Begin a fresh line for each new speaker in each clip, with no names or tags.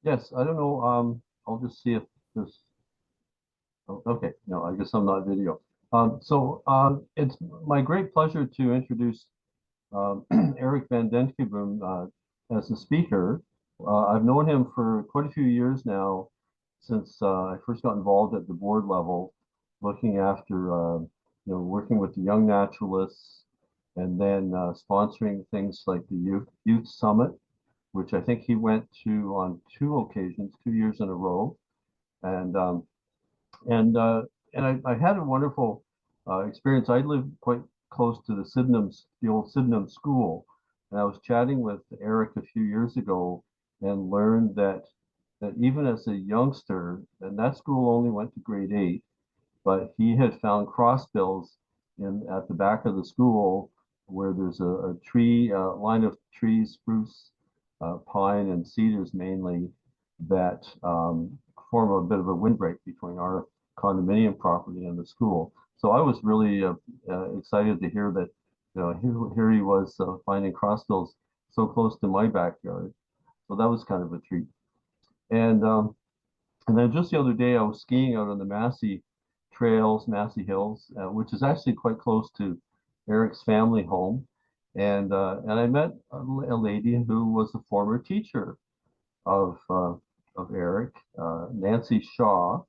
Yes, I don't know. I'll just see if there's. Oh, okay, no, I guess I'm not video. It's my great pleasure to introduce Erik Van Den Kieboom as a speaker. I've known him for quite a few years now, since I first got involved at the board level, looking after, working with the young naturalists, and then sponsoring things like the Youth Summit, which I think he went to on two occasions, 2 years in a row, and um, and uh, I had a wonderful experience. I lived quite close to the old Sydenham School, and I was chatting with Erik a few years ago and learned that even as a youngster, and that school only went to grade 8, but he had found crossbills in at the back of the school where there's a tree line of trees, spruce, pine, and cedars mainly, that form a bit of a windbreak between our condominium property and the school. So I was really excited to hear that, here he was finding crossbills so close to my backyard. So that was kind of a treat. And um, and then just the other day, I was skiing out on the Massey Trails, Massey Hills, which is actually quite close to Erik's family home. And I met a lady who was a former teacher of Erik, Nancy Shaw,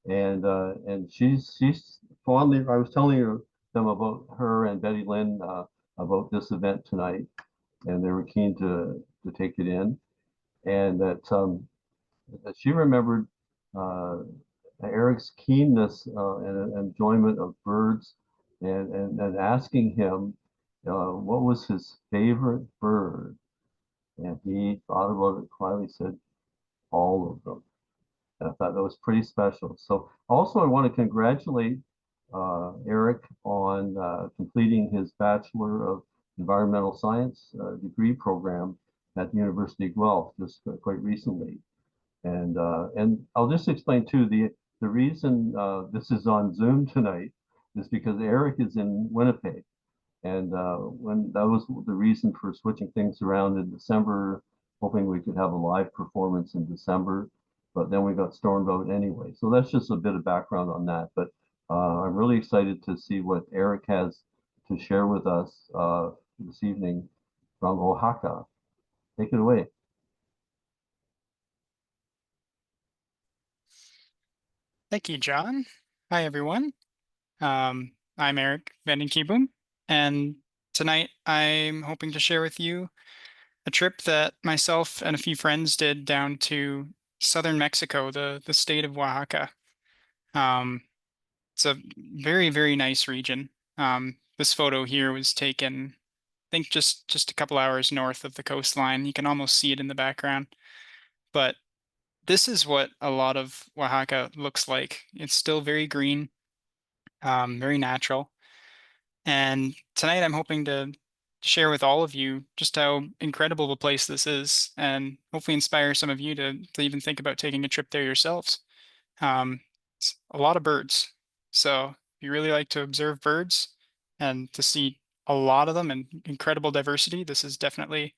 and she's fondly. I was telling them about her and Betty Lynn about this event tonight, and they were keen to take it in, and that she remembered uh, Erik's keenness and enjoyment of birds, and asking him what was his favorite bird. And he thought about it quietly, said, all of them. And I thought that was pretty special. So also I want to congratulate Erik on completing his Bachelor of Environmental Science degree program at the University of Guelph just quite recently. And I'll just explain too, the reason this is on Zoom tonight is because Erik is in Winnipeg, and when that was the reason for switching things around in December, hoping we could have a live performance in December, but then we got stormed out anyway. So that's just a bit of background on that. But I'm really excited to see what Erik has to share with us this evening from Oaxaca. Take it away.
Thank you, John. Hi, everyone. I'm Erik Van Den Kieboom, and tonight I'm hoping to share with you a trip that myself and a few friends did down to southern Mexico, the state of Oaxaca. Um, it's a very, very nice region. This photo here was taken, I think, just a couple hours north of the coastline. You can almost see it in the background, but this is what a lot of Oaxaca looks like. It's still very green, very natural. And tonight I'm hoping to share with all of you just how incredible of a place this is and hopefully inspire some of you to even think about taking a trip there yourselves. It's a lot of birds. So if you really like to observe birds and to see a lot of them and incredible diversity, this is definitely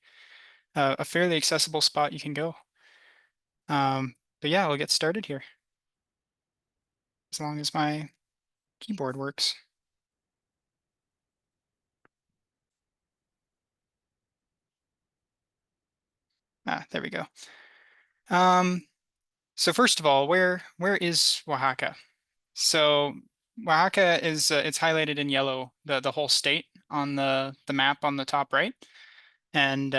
a fairly accessible spot you can go. But yeah, we'll get started here as long as my keyboard works. Ah, there we go. Um, so first of all, where is Oaxaca? So Oaxaca is it's highlighted in yellow, the whole state on the map on the top right, and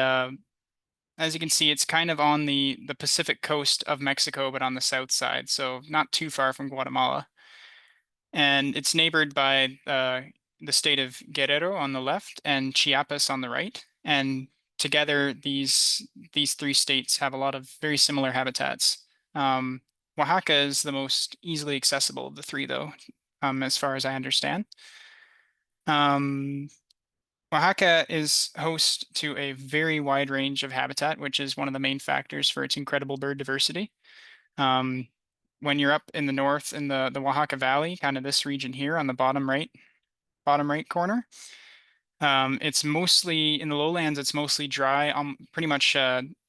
as you can see, it's kind of on the Pacific coast of Mexico, but on the south side, so not too far from Guatemala. And it's neighbored by the state of Guerrero on the left and Chiapas on the right. And together, these three states have a lot of very similar habitats. Um, Oaxaca is the most easily accessible of the three, though, as far as I understand. Um, Oaxaca is host to a very wide range of habitat, which is one of the main factors for its incredible bird diversity. Um, when you're up in the north in the Oaxaca Valley, kind of this region here on the bottom right corner, It's mostly in the lowlands, it's mostly dry, pretty much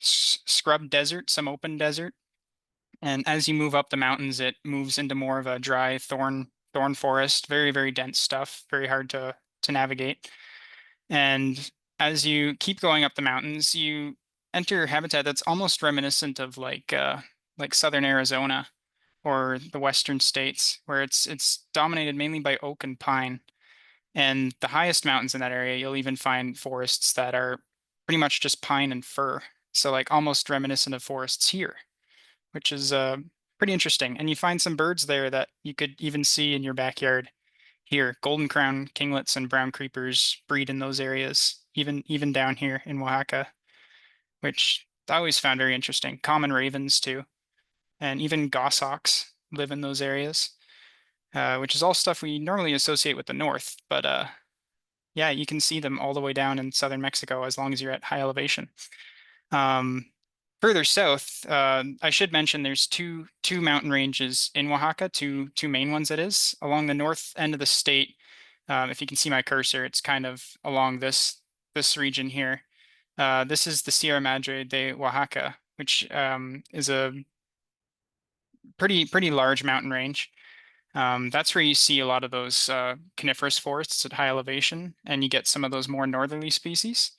scrub desert, some open desert. And as you move up the mountains, it moves into more of a dry thorn forest, very, very dense stuff, very hard to navigate. And as you keep going up the mountains, you enter habitat that's almost reminiscent of like southern Arizona or the western states, where it's dominated mainly by oak and pine. And the highest mountains in that area, you'll even find forests that are pretty much just pine and fir. So like almost reminiscent of forests here, which is pretty interesting. And you find some birds there that you could even see in your backyard here. Golden crown kinglets and brown creepers breed in those areas, even down here in Oaxaca, which I always found very interesting. Common ravens too, and even goshawks live in those areas, which is all stuff we normally associate with the north. But yeah, you can see them all the way down in southern Mexico as long as you're at high elevation. Um, Further south, I should mention there's two mountain ranges in Oaxaca, two main ones that is. Along the north end of the state, if you can see my cursor, it's kind of along this region here. This is the Sierra Madre de Oaxaca, which is a pretty large mountain range. That's where you see a lot of those coniferous forests at high elevation, and you get some of those more northerly species.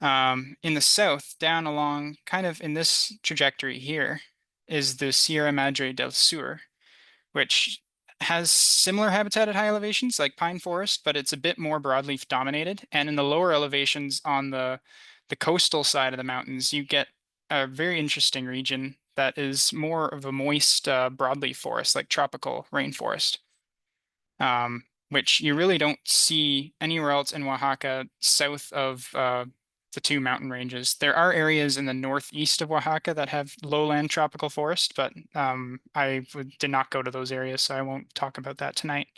In the south, down along kind of in this trajectory here, is the Sierra Madre del Sur, which has similar habitat at high elevations like pine forest, but it's a bit more broadleaf dominated. And in the lower elevations on the coastal side of the mountains, you get a very interesting region that is more of a moist broadleaf forest, like tropical rainforest, which you really don't see anywhere else in Oaxaca south of the two mountain ranges. There are areas in the northeast of Oaxaca that have lowland tropical forest, but did not go to those areas, so I won't talk about that tonight.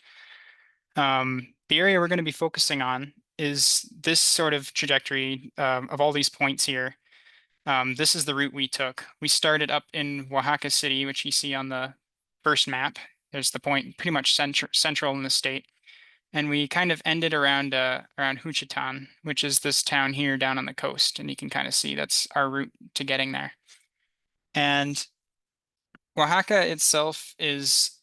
The area we're going to be focusing on is this sort of trajectory of all these points here. This is the route we took. We started up in Oaxaca City, which you see on the first map. There's the point pretty much central in the state. And we kind of ended around Juchitán, which is this town here down on the coast. And you can kind of see that's our route to getting there. And Oaxaca itself is,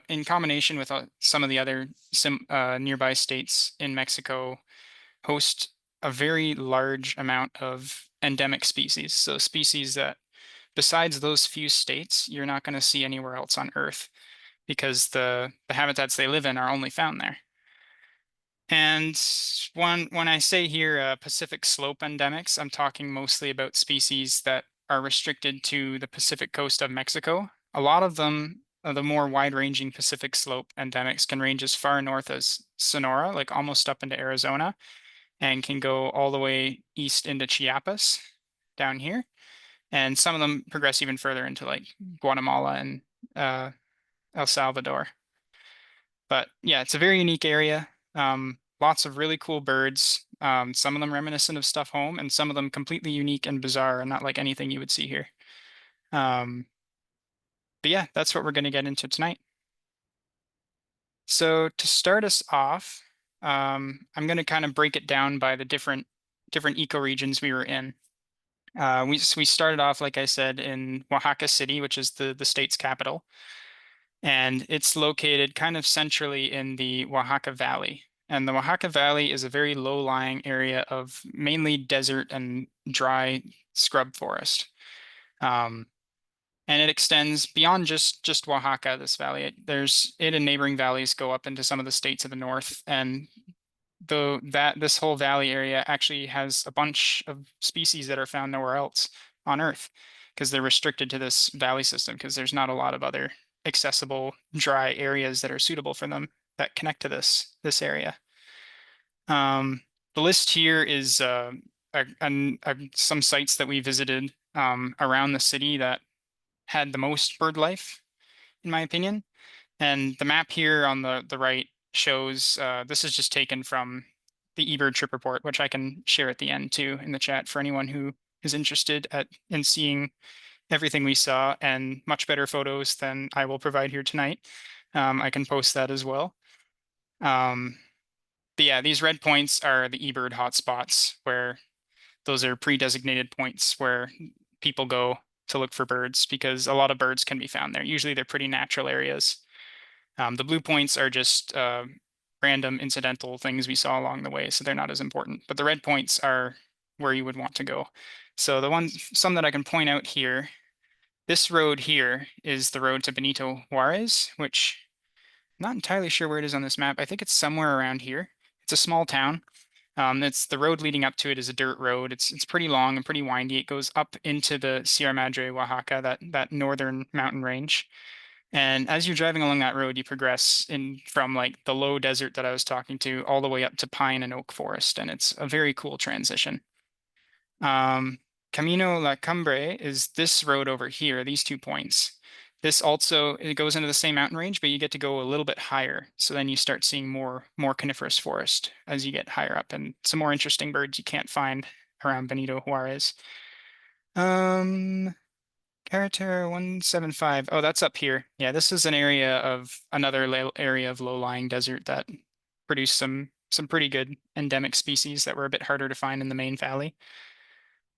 in combination with some of the other nearby states in Mexico, host a very large amount of endemic species. So species that, besides those few states, you're not going to see anywhere else on Earth because the habitats they live in are only found there. And when I say here Pacific slope endemics, I'm talking mostly about species that are restricted to the Pacific coast of Mexico. A lot of them, the more wide-ranging Pacific slope endemics, can range as far north as Sonora, like almost up into Arizona, and can go all the way east into Chiapas down here. And some of them progress even further into like Guatemala and El Salvador. But yeah, it's a very unique area. Lots of really cool birds. Some of them reminiscent of stuff home, and some of them completely unique and bizarre and not like anything you would see here. Um, but yeah, that's what we're going to get into tonight. So to start us off, I'm going to kind of break it down by the different ecoregions we were in. We started off, like I said, in Oaxaca City, which is the state's capital, and it's located kind of centrally in the Oaxaca Valley. And the Oaxaca Valley is a very low-lying area of mainly desert and dry scrub forest. And it extends beyond just Oaxaca, this valley. It and neighboring valleys go up into some of the states of the north, and this whole valley area actually has a bunch of species that are found nowhere else on Earth because they're restricted to this valley system because there's not a lot of other accessible dry areas that are suitable for them that connect to this area. The list here is some sites that we visited around the city that had the most bird life, in my opinion. And the map here on the right shows, this is just taken from the eBird trip report, which I can share at the end too in the chat for anyone who is interested in seeing everything we saw and much better photos than I will provide here tonight. I can post that as well. yeah, these red points are the eBird hotspots, where those are pre-designated points where people go to look for birds because a lot of birds can be found there. Usually they're pretty natural areas. The blue points are just random incidental things we saw along the way, so they're not as important. But the red points are where you would want to go. So some that I can point out here, this road here is the road to Benito Juarez, which I'm not entirely sure where it is on this map. I think it's somewhere around here. It's a small town. It's the road leading up to it is a dirt road. It's pretty long and pretty windy. It goes up into the Sierra Madre, Oaxaca, that northern mountain range. And as you're driving along that road, you progress in from like the low desert that I was talking to all the way up to pine and oak forest, and it's a very cool transition. Um, Camino La Cumbre is this road over here, these 2 points. This also it goes into the same mountain range, but you get to go a little bit higher. So then you start seeing more coniferous forest as you get higher up, and some more interesting birds you can't find around Benito Juarez. Um, Carretera 175. Oh, that's up here. Yeah, this is an area of another area of low-lying desert that produced some pretty good endemic species that were a bit harder to find in the main valley.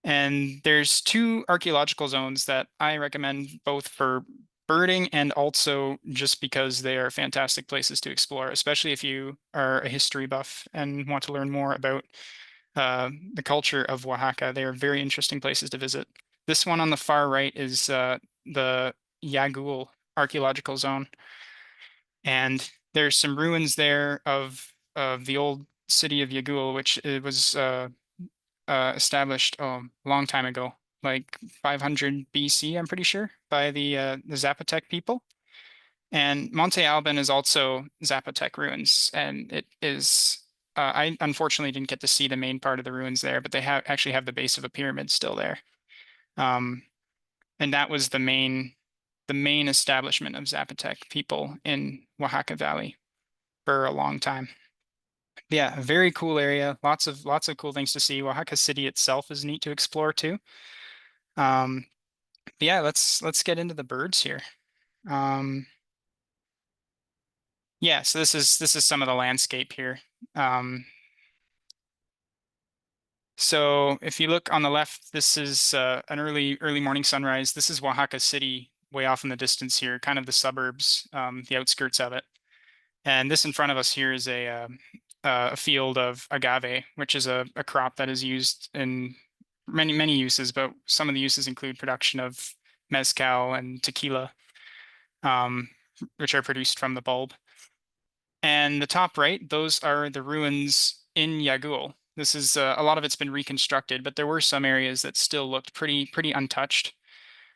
And there's two archaeological zones that I recommend both for birding and also just because they are fantastic places to explore, especially if you are a history buff and want to learn more about the culture of Oaxaca. They are very interesting places to visit. This one on the far right is the Yagul archaeological zone, and there's some ruins there of the old city of Yagul, which it was established a long time ago, like 500 BC, I'm pretty sure, by the Zapotec people. And Monte Alban is also Zapotec ruins, and it is. I unfortunately didn't get to see the main part of the ruins there, but they actually have the base of a pyramid still there. Um, and that was the main establishment of Zapotec people in Oaxaca Valley for a long time. Yeah, very cool area. Lots of cool things to see. Oaxaca City itself is neat to explore too. Um, but yeah, let's get into the birds here. Um, yeah, so this is some of the landscape here. Um, so if you look on the left, this is an early morning sunrise. This is Oaxaca City, way off in the distance here, kind of the suburbs, the outskirts of it. And this in front of us here is a field of agave, which is a crop that is used in many uses, but some of the uses include production of mezcal and tequila, um, which are produced from the bulb. And the top right, those are the ruins in Yagul. This is a lot of it's been reconstructed, but there were some areas that still looked pretty untouched.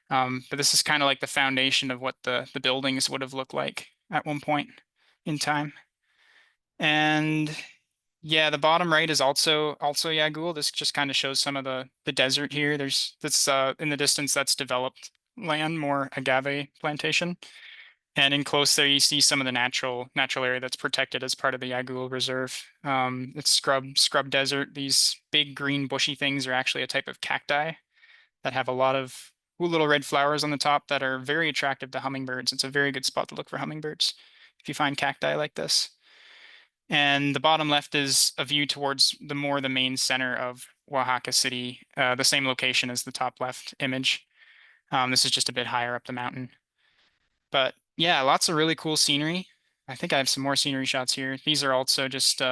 But this is kind of like the foundation of what the buildings would have looked like at one point in time. And yeah, the bottom right is also Yagul. This just kind of shows some of the desert here. There's this in the distance that's developed land, more agave plantation. And in close there, you see some of the natural area that's protected as part of the Yagul Reserve. It's scrub desert. These big green bushy things are actually a type of cacti that have a lot of cool little red flowers on the top that are very attractive to hummingbirds. It's a very good spot to look for hummingbirds if you find cacti like this. And the bottom left is a view towards the main center of Oaxaca City, the same location as the top left image. This is just a bit higher up the mountain. But yeah, lots of really cool scenery. I think I have some more scenery shots here. These are also just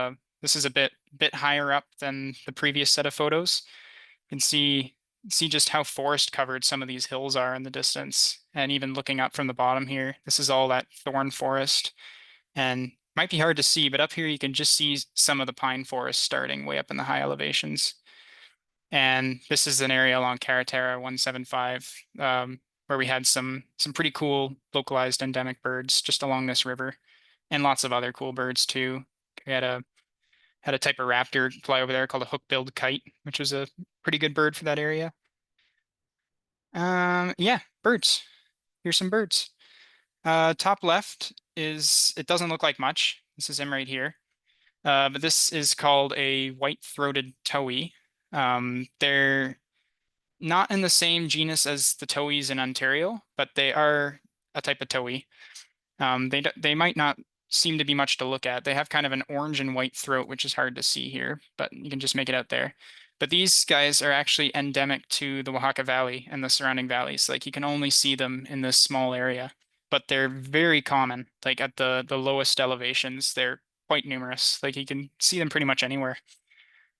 this is a bit higher up than the previous set of photos. You can see just how forest covered some of these hills are in the distance. And even looking up from the bottom here, this is all that thorn forest. And might be hard to see, but up here you can just see some of the pine forest starting way up in the high elevations. And this is an area along Carretera 175, where we had some pretty cool localized endemic birds just along this river, and lots of other cool birds too. We had a type of raptor fly over there called a hook-billed kite, which was a pretty good bird for that area. Yeah, birds. Here's some birds. Top left is, it doesn't look like much. This is him right here. But this is called a white-throated towhee. They're not in the same genus as the towhees in Ontario, but they are a type of towhee. They might not seem to be much to look at. They have kind of an orange and white throat, which is hard to see here, but you can just make it out there. But these guys are actually endemic to the Oaxaca Valley and the surrounding valleys. Like you can only see them in this small area, but they're very common. Like at the lowest elevations, they're quite numerous. Like you can see them pretty much anywhere.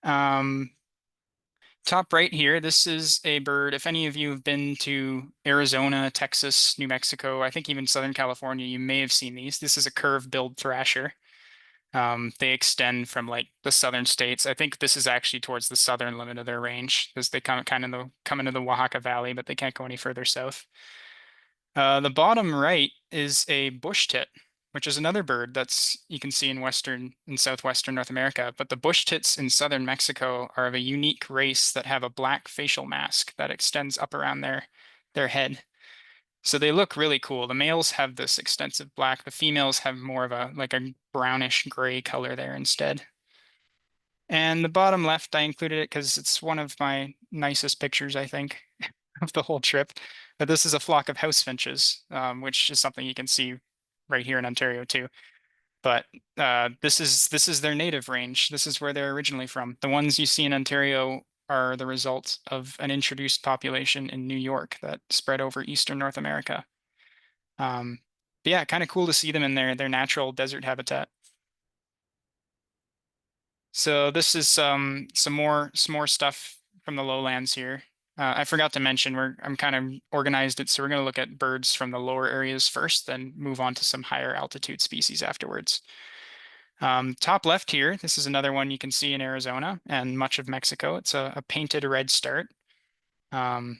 Um, Top right here, this is a bird. If any of you have been to Arizona, Texas, New Mexico, I think even Southern California, you may have seen these. This is a curve-billed thrasher. They extend from like the southern states. I think this is actually towards the southern limit of their range because they come into the Oaxaca Valley, but they can't go any further south. The bottom right is a bush tit, which is another bird that's you can see in western and southwestern North America. But the bush tits in southern Mexico are of a unique race that have a black facial mask that extends up around their head. So they look really cool. The males have this extensive black. The females have more of a like a brownish gray color there instead. And the bottom left, I included it because it's one of my nicest pictures, I think, of the whole trip. But this is a flock of house finches, which is something you can see right here in Ontario too. But this is their native range. This is where they're originally from. The ones you see in Ontario are the result of an introduced population in New York that spread over eastern North America. Um, but yeah, kind of cool to see them in their natural desert habitat. So this is some more stuff from the lowlands here. I forgot to mention I'm kind of organized it, so we're going to look at birds from the lower areas first, then move on to some higher altitude species afterwards. Top left here, this is another one you can see in Arizona and much of Mexico. It's a painted red start. Um,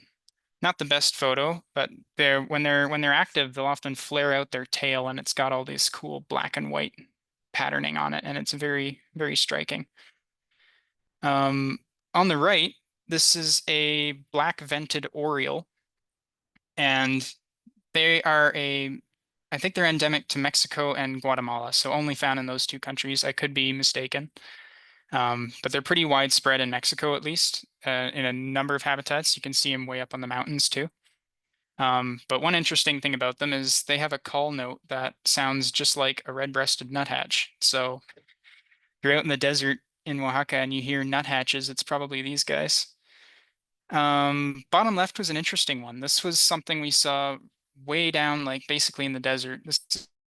Not the best photo, but when they're active, they'll often flare out their tail, and it's got all this cool black and white patterning on it, and it's very, very striking. Um, on the right, this is a black vented oriole, and they are I think they're endemic to Mexico and Guatemala, so only found in those two countries. I could be mistaken. But they're pretty widespread in Mexico, at least, in a number of habitats. You can see them way up on the mountains too. But one interesting thing about them is they have a call note that sounds just like a red-breasted nuthatch. So if you're out in the desert in Oaxaca and you hear nuthatches, it's probably these guys. Bottom left was an interesting one. This was something we saw way down, like basically in the desert. This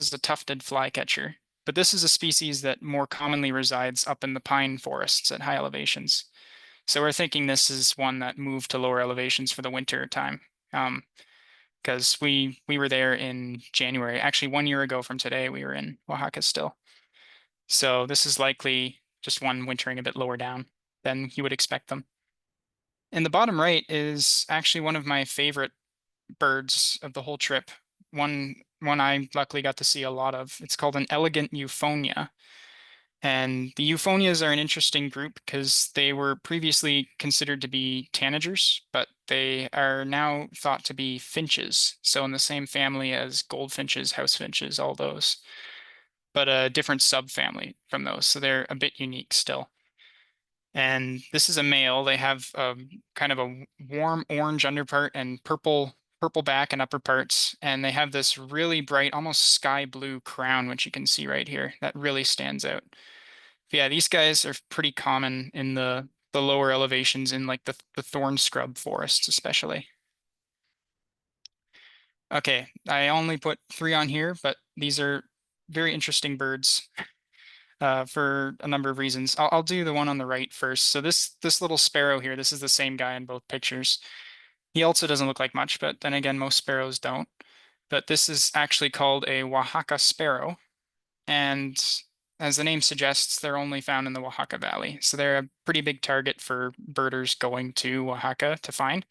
is a tufted flycatcher, but this is a species that more commonly resides up in the pine forests at high elevations. So we're thinking this is one that moved to lower elevations for the winter time. Because we were there in January. Actually, 1 year ago from today, we were in Oaxaca still. So this is likely just one wintering a bit lower down than you would expect them. And the bottom right is actually one of my favorite birds of the whole trip. One I luckily got to see a lot of. It's called an elegant euphonia. And the euphonias are an interesting group because they were previously considered to be tanagers, but they are now thought to be finches. So in the same family as goldfinches, house finches, all those, but a different subfamily from those. So they're a bit unique still. And this is a male. They have kind of a warm orange underpart and purple back and upper parts. And they have this really bright, almost sky blue crown, which you can see right here. That really stands out. Yeah, these guys are pretty common in the lower elevations in like the thorn scrub forests, especially. Okay, I only put 3 on here, but these are very interesting birds for a number of reasons. I'll do the one on the right first. So this little sparrow here, this is the same guy in both pictures. He also doesn't look like much, but then again, most sparrows don't. But this is actually called a Oaxaca sparrow. And as the name suggests, they're only found in the Oaxaca Valley. So they're a pretty big target for birders going to Oaxaca to find.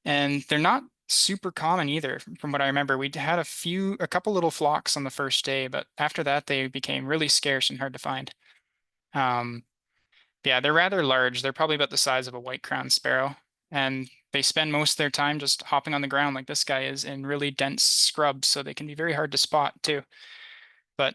And they're not super common either, from what I remember. We had a couple little flocks on the first day, but after that, they became really scarce and hard to find. Um, yeah, they're rather large. They're probably about the size of a white-crowned sparrow. And they spend most of their time just hopping on the ground like this guy is in really dense scrub, so they can be very hard to spot too. But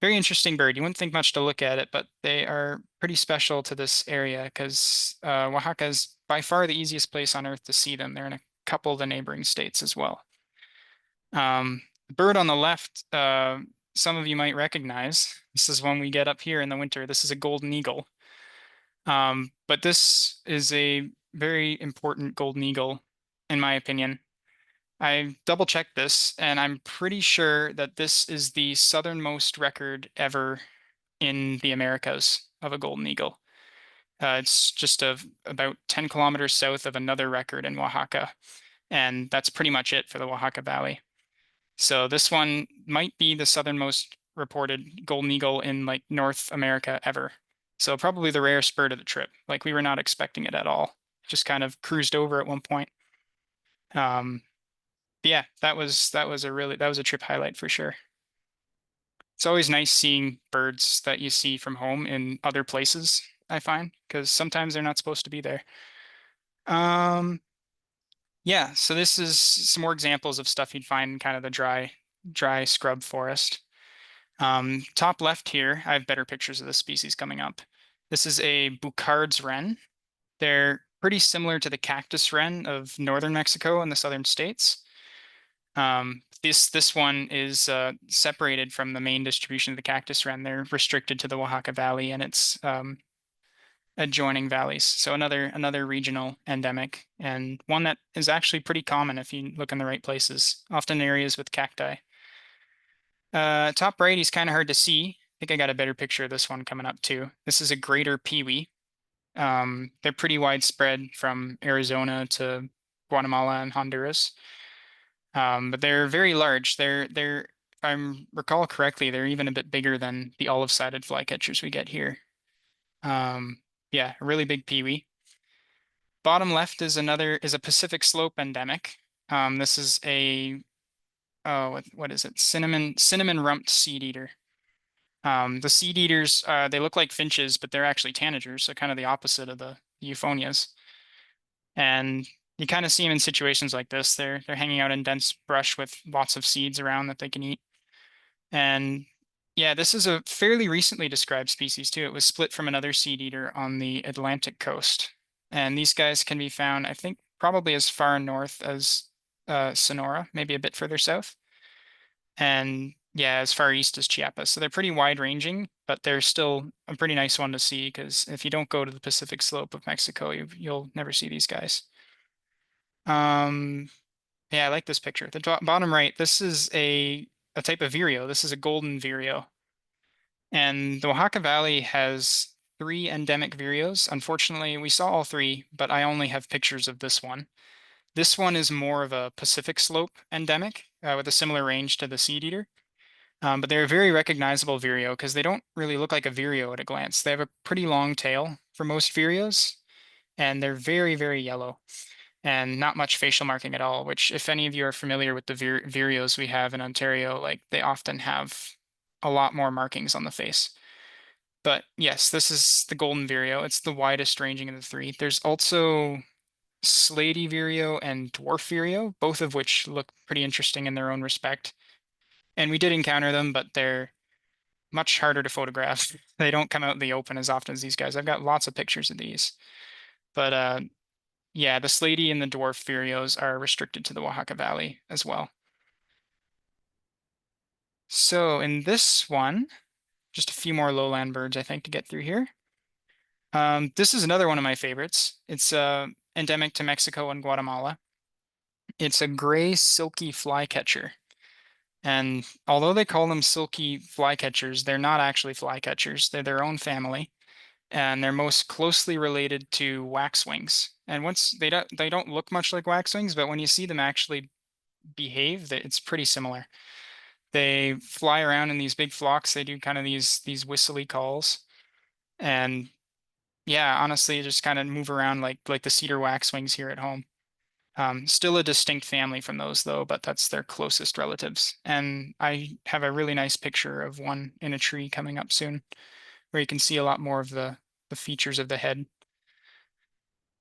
very interesting bird. You wouldn't think much to look at it, but they are pretty special to this area because Oaxaca is by far the easiest place on earth to see them. They're in a couple of the neighboring states as well. The bird on the left, some of you might recognize. This is one we get up here in the winter. This is a golden eagle. But this is a very important golden eagle, in my opinion. I double checked this, and I'm pretty sure that this is the southernmost record ever in the Americas of a golden eagle. It's just about 10 kilometers south of another record in Oaxaca, and that's pretty much it for the Oaxaca Valley. So this one might be the southernmost reported golden eagle in like North America ever. So probably the rarest bird of the trip. Like we were not expecting it at all. Just kind of cruised over at one point. Um, yeah, that was a trip highlight for sure. It's always nice seeing birds that you see from home in other places, I find, because sometimes they're not supposed to be there. Um, yeah, so this is some more examples of stuff you'd find in kind of the dry scrub forest. Top left here, I have better pictures of this species coming up. This is a Boucard's wren. They're pretty similar to the cactus wren of northern Mexico and the southern states. This one is separated from the main distribution of the cactus wren. They're restricted to the Oaxaca Valley and its adjoining valleys. So another regional endemic, and one that is actually pretty common if you look in the right places, often areas with cacti. Top right, he's kind of hard to see. I think I got a better picture of this one coming up too. This is a greater peewee. They're pretty widespread from Arizona to Guatemala and Honduras. But they're very large. If I recall correctly, they're even a bit bigger than the olive-sided flycatchers we get here. Um, yeah, a really big peewee. Bottom left is a Pacific Slope endemic. This is a what is it? Cinnamon rumped seed eater. The seed eaters, they look like finches, but they're actually tanagers, so kind of the opposite of the euphonias. And you kind of see them in situations like this. They're hanging out in dense brush with lots of seeds around that they can eat. And yeah, this is a fairly recently described species too. It was split from another seed eater on the Atlantic coast. And these guys can be found, I think, probably as far north as Sonora, maybe a bit further south. And yeah, as far east as Chiapas. So they're pretty wide ranging, but they're still a pretty nice one to see because if you don't go to the Pacific slope of Mexico, you'll never see these guys. Um, yeah, I like this picture. The bottom right, this is a type of vireo. This is a golden vireo. And the Oaxaca Valley has three endemic vireos. Unfortunately, we saw all three, but I only have pictures of this one. This one is more of a Pacific slope endemic with a similar range to the seed eater. But they're a very recognizable vireo because they don't really look like a vireo at a glance. They have a pretty long tail for most vireos, and they're very, very yellow and not much facial marking at all, which if any of you are familiar with the vireos we have in Ontario, like they often have a lot more markings on the face. But yes, this is the golden vireo. It's the widest ranging of the three. There's also slaty vireo and dwarf vireo, both of which look pretty interesting in their own respect. And we did encounter them, but they're much harder to photograph. They don't come out in the open as often as these guys. I've got lots of pictures of these. But yeah, the slaty and the dwarf vireos are restricted to the Oaxaca Valley as well. So in this one, just a few more lowland birds, I think, to get through here. This is another one of my favorites. It's endemic to Mexico and Guatemala. It's a gray silky flycatcher. And although they call them silky flycatchers, they're not actually flycatchers. They're their own family, and they're most closely related to waxwings. And once they don't look much like waxwings, but when you see them actually behave, it's pretty similar. They fly around in these big flocks. They do kind of these whistly calls, and yeah, honestly, just kind of move around like the cedar waxwings here at home. Still a distinct family from those though, but that's their closest relatives. And I have a really nice picture of one in a tree coming up soon, where you can see a lot more of the features of the head.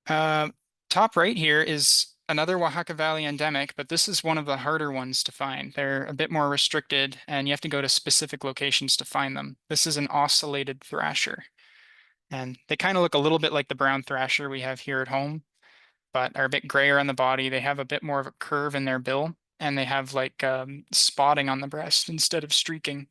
Uh, Top right here is another Oaxaca Valley endemic, but this is one of the harder ones to find. They're a bit more restricted, and you have to go to specific locations to find them. This is an ocellated thrasher, and they kind of look a little bit like the brown thrasher we have here at home, but are a bit grayer on the body. They have a bit more of a curve in their bill, and they have like spotting on the breast instead of streaking.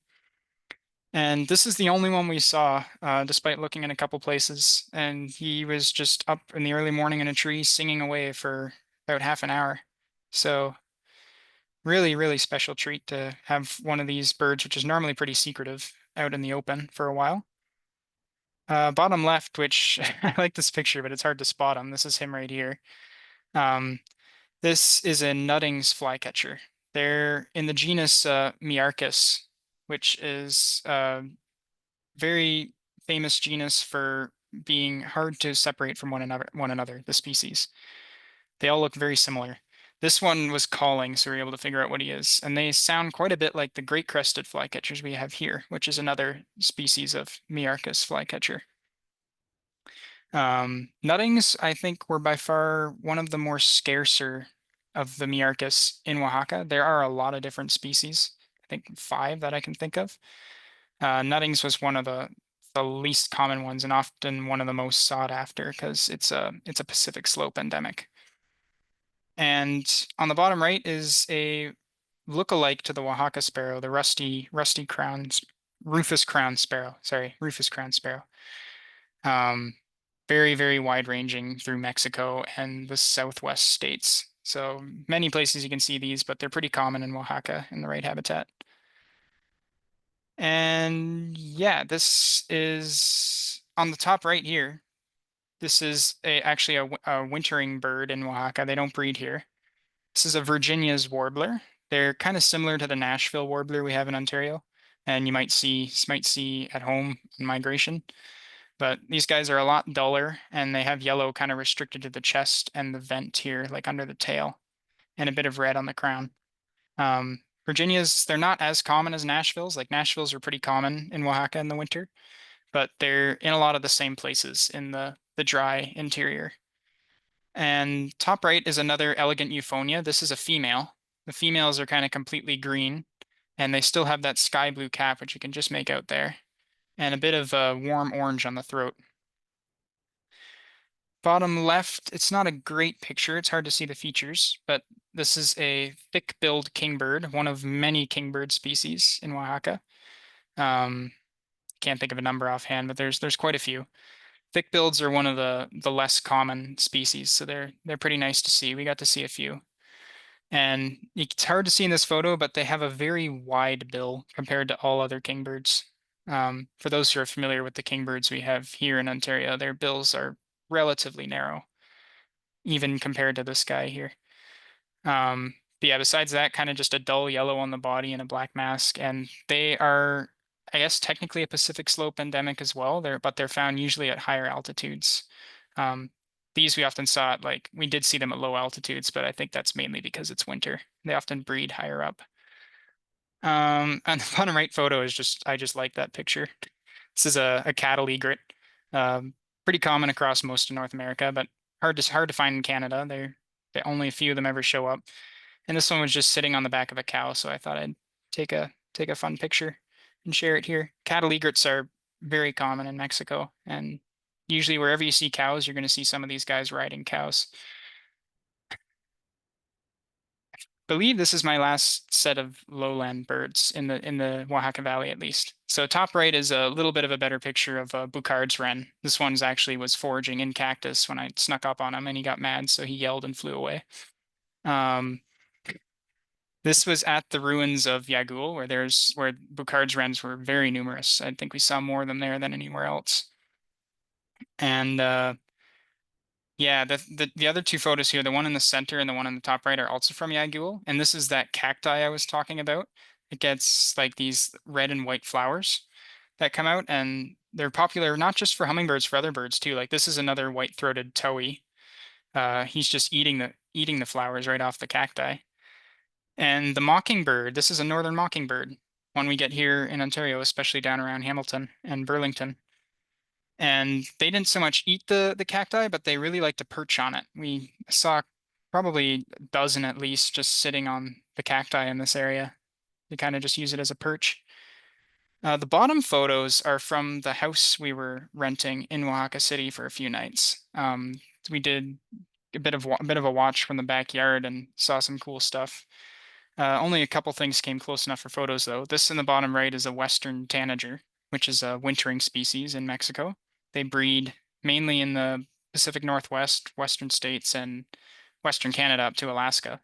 And this is the only one we saw, despite looking in a couple places. And he was just up in the early morning in a tree singing away for about half an hour. So really, really special treat to have one of these birds, which is normally pretty secretive, out in the open for a while. Bottom left, which I like this picture, but it's hard to spot him. This is him right here. Um, this is a Nuttings flycatcher. They're in the genus Miarchus, which is very famous genus for being hard to separate from one another, the species. They all look very similar. This one was calling, so we were able to figure out what he is. And they sound quite a bit like the great crested flycatchers we have here, which is another species of Miarchus flycatcher. Nuttings, I think, were by far one of the more scarcer of the Miarchus in Oaxaca. There are a lot of different species. I think 5 that I can think of. Nuttings was one of the least common ones and often one of the most sought after because it's a Pacific slope endemic. And on the bottom right is a look-alike to the Oaxaca sparrow, the rusty crown, rufous crown sparrow. Sorry, rufous crown sparrow. Um, very, very wide-ranging through Mexico and the southwest states. So many places you can see these, but they're pretty common in Oaxaca in the right habitat. And yeah, this is on the top right here. This is actually a wintering bird in Oaxaca. They don't breed here. This is a Virginia's warbler. They're kind of similar to the Nashville warbler we have in Ontario, and you might see at home in migration. But these guys are a lot duller, and they have yellow kind of restricted to the chest and the vent here, like under the tail, and a bit of red on the crown. Virginias, they're not as common as Nashvilles. Like Nashvilles are pretty common in Oaxaca in the winter, but they're in a lot of the same places in the dry interior. And top right is another elegant euphonia. This is a female. The females are kind of completely green, and they still have that sky blue cap, which you can just make out there, and a bit of a warm orange on the throat. Bottom left, it's not a great picture. It's hard to see the features, but this is a thick-billed kingbird, one of many kingbird species in Oaxaca. Um, can't think of a number offhand, but there's quite a few. Thick bills are one of the less common species, so they're pretty nice to see. We got to see a few. And it's hard to see in this photo, but they have a very wide bill compared to all other kingbirds. For those who are familiar with the kingbirds we have here in Ontario, their bills are relatively narrow, even compared to this guy here. But yeah, besides that, kind of just a dull yellow on the body and a black mask. And they are, I guess, technically a Pacific slope endemic as well. But they're found usually at higher altitudes. Um, these we often saw at we did see them at low altitudes, but I think that's mainly because it's winter. They often breed higher up. And the bottom right photo is I just like that picture. This is a cattle egret. Um, Pretty common across most of North America, but hard to find in Canada. Only a few of them ever show up. And this one was just sitting on the back of a cow, so I thought I'd take a fun picture and share it here. Cattle egrets are very common in Mexico, and usually wherever you see cows, you're going to see some of these guys riding cows. Believe this is my last set of lowland birds in the Oaxaca Valley, at least. So top right is a little bit of a better picture of Boucard's wren. This one's actually was foraging in cactus when I snuck up on him, and he got mad, so he yelled and flew away. This was at the ruins of Yagul, where Boucard's wrens were very numerous. I think we saw more of them there than anywhere else. And yeah, the other 2 photos here, the one in the center and the one on the top right, are also from Yagul. And this is that cacti I was talking about. It gets like these red and white flowers that come out, and they're popular not just for hummingbirds, for other birds too. Like this is another white-throated towhee. He's just eating the flowers right off the cacti. And the mockingbird, this is a northern mockingbird, one we get here in Ontario, especially down around Hamilton and Burlington. And they didn't so much eat the cacti, but they really like to perch on it. We saw probably a dozen at least just sitting on the cacti in this area. They kind of just use it as a perch. The bottom photos are from the house we were renting in Oaxaca City for a few nights. We did a bit of a watch from the backyard and saw some cool stuff. Only a couple things came close enough for photos, though. This in the bottom right is a Western tanager, which is a wintering species in Mexico. They breed mainly in the Pacific Northwest, Western states, and Western Canada up to Alaska.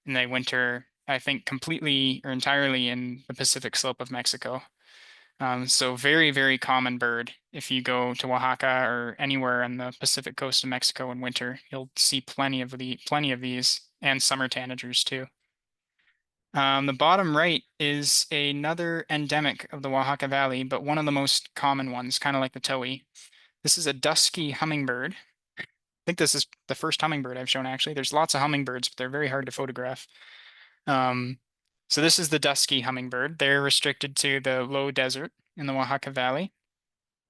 And they winter, I think, completely or entirely in the Pacific slope of Mexico. So very, very common bird. If you go to Oaxaca or anywhere on the Pacific coast of Mexico in winter, you'll see plenty of these and summer tanagers too. The bottom right is another endemic of the Oaxaca Valley, but one of the most common ones, kind of like the towhee. This is a dusky hummingbird. I think this is the first hummingbird I've shown actually. There's lots of hummingbirds, but they're very hard to photograph. Um, so this is the dusky hummingbird. They're restricted to the low desert in the Oaxaca Valley.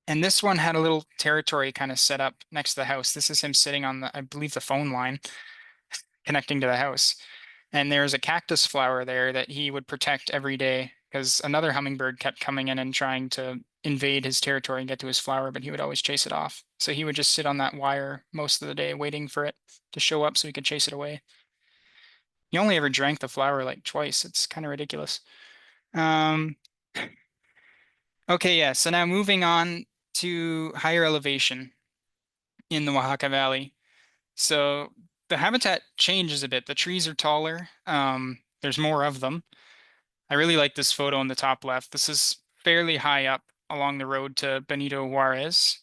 And this one had a little territory kind of set up next to the house. This is him sitting on the, I believe, the phone line connecting to the house. And there's a cactus flower there that he would protect every day because another hummingbird kept coming in and trying to invade his territory and get to his flower, but he would always chase it off. So he would just sit on that wire most of the day waiting for it to show up so he could chase it away. He only ever drank the flower like twice. It's kind of ridiculous. Um, okay, yeah. So now moving on to higher elevation in the Oaxaca Valley. So the habitat changes a bit. The trees are taller. There's more of them. I really like this photo in the top left. This is fairly high up along the road to Benito Juarez.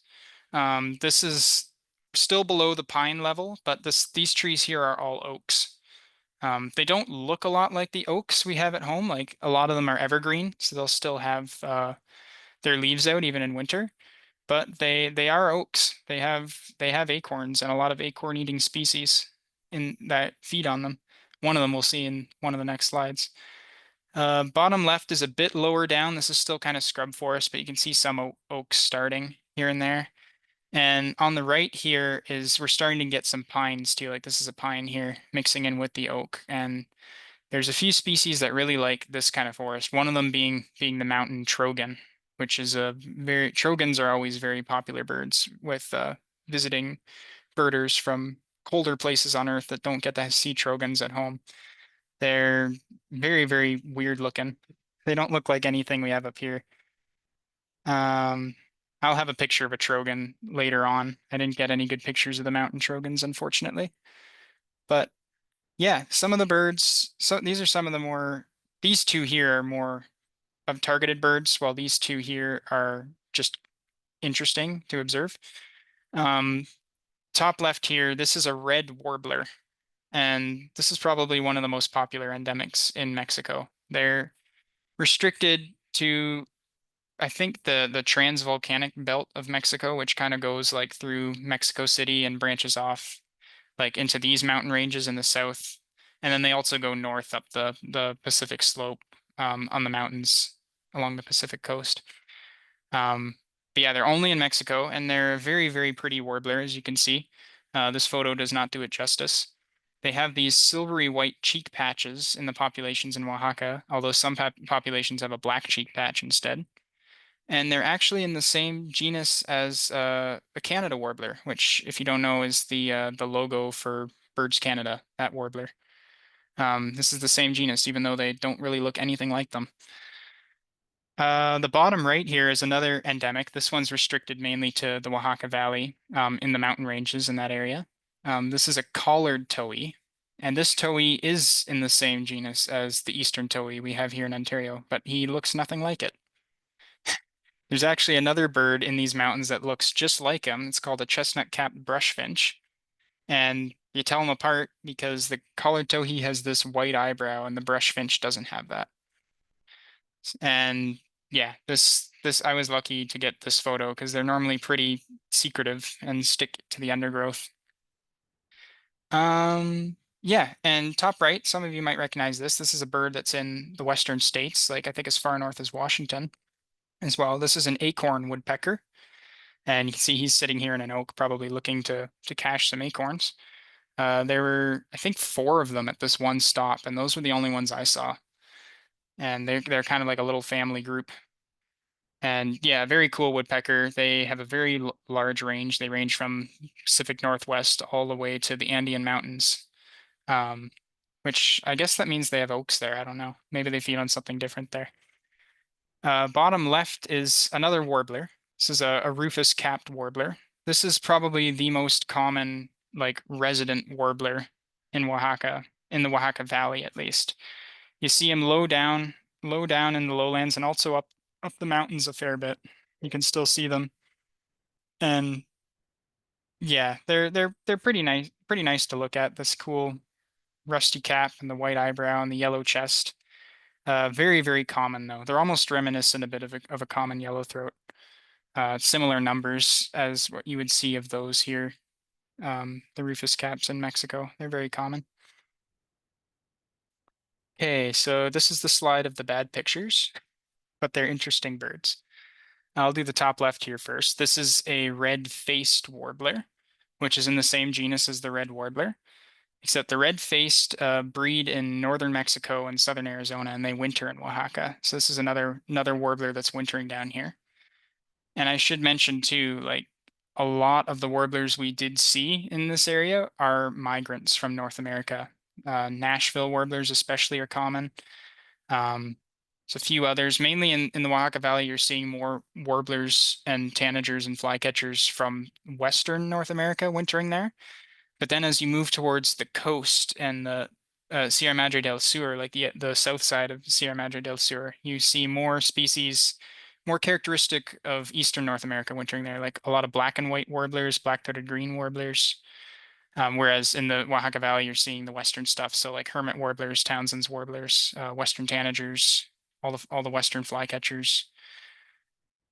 This is still below the pine level, but these trees here are all oaks. They don't look a lot like the oaks we have at home. Like a lot of them are evergreen, so they'll still have their leaves out even in winter. But they are oaks. They have acorns and a lot of acorn-eating species in that feed on them. One of them we'll see in one of the next slides. Bottom left is a bit lower down. This is still kind of scrub forest, but you can see some oaks starting here and there. And on the right here is we're starting to get some pines too. Like this is a pine here mixing in with the oak. And there's a few species that really like this kind of forest. One of them being the mountain trogon, which is trogons are always very popular birds with visiting birders from colder places on Earth that don't get to see trogons at home. They're very, very weird looking. They don't look like anything we have up here. Um, I'll have a picture of a trogon later on. I didn't get any good pictures of the mountain trogons, unfortunately. But yeah, some of the birds, so these are some of the more, these two here are more of targeted birds, while these two here are just interesting to observe. Um, Top left here, this is a red warbler, and this is probably one of the most popular endemics in Mexico. They're restricted to, I think, the transvolcanic belt of Mexico, which kind of goes like through Mexico City and branches off like into these mountain ranges in the south. And then they also go north up the Pacific slope on the mountains along the Pacific coast. Um, but yeah, they're only in Mexico, and they're a very, very pretty warbler, as you can see. This photo does not do it justice. They have these silvery white cheek patches in the populations in Oaxaca, although some populations have a black cheek patch instead. And they're actually in the same genus as the Canada warbler, which, if you don't know, is the logo for Birds Canada, that warbler. This is the same genus, even though they don't really look anything like them. The bottom right here is another endemic. This one's restricted mainly to the Oaxaca Valley in the mountain ranges in that area. This is a collared towhee, and this towhee is in the same genus as the eastern towhee we have here in Ontario, but he looks nothing like it. There's actually another bird in these mountains that looks just like him. It's called a chestnut-capped brushfinch, and you tell them apart because the collared towhee has this white eyebrow, and the brushfinch doesn't have that. And yeah, this I was lucky to get this photo because they're normally pretty secretive and stick to the undergrowth. Yeah, and top right, some of you might recognize this. This is a bird that's in the western states, like I think as far north as Washington as well. This is an acorn woodpecker, and you can see he's sitting here in an oak, probably looking to cache some acorns. There were, I think, four of them at this one stop, and those were the only ones I saw. And they're kind of like a little family group. And yeah, very cool woodpecker. They have a very large range. They range from Pacific Northwest all the way to the Andean Mountains, um, which I guess that means they have oaks there. I don't know. Maybe they feed on something different there. Bottom left is another warbler. This is a rufous-capped warbler. This is probably the most common, like, resident warbler in Oaxaca, in the Oaxaca Valley at least. You see them low down in the lowlands, and also up the mountains a fair bit. You can still see them, and yeah, they're pretty nice to look at. This cool rusty cap and the white eyebrow and the yellow chest. Very, very common though. They're almost reminiscent a bit of a common yellowthroat. Similar numbers as what you would see of those here. The rufous caps in Mexico. They're very common. Okay, so this is the slide of the bad pictures, but they're interesting birds. I'll do the top left here first. This is a red-faced warbler, which is in the same genus as the red warbler, except the red-faced breed in northern Mexico and southern Arizona, and they winter in Oaxaca. So this is another warbler that's wintering down here. And I should mention too, like a lot of the warblers we did see in this area are migrants from North America. Nashville warblers especially are common. There's a few others, mainly in the Oaxaca Valley, you're seeing more warblers and tanagers and flycatchers from Western North America wintering there. But then as you move towards the coast and the Sierra Madre del Sur, like the south side of Sierra Madre del Sur, you see more species, more characteristic of Eastern North America wintering there, like a lot of black and white warblers, black-throated green warblers. Whereas in the Oaxaca Valley, you're seeing the Western stuff. So like hermit warblers, Townsend's warblers, Western tanagers, all the Western flycatchers,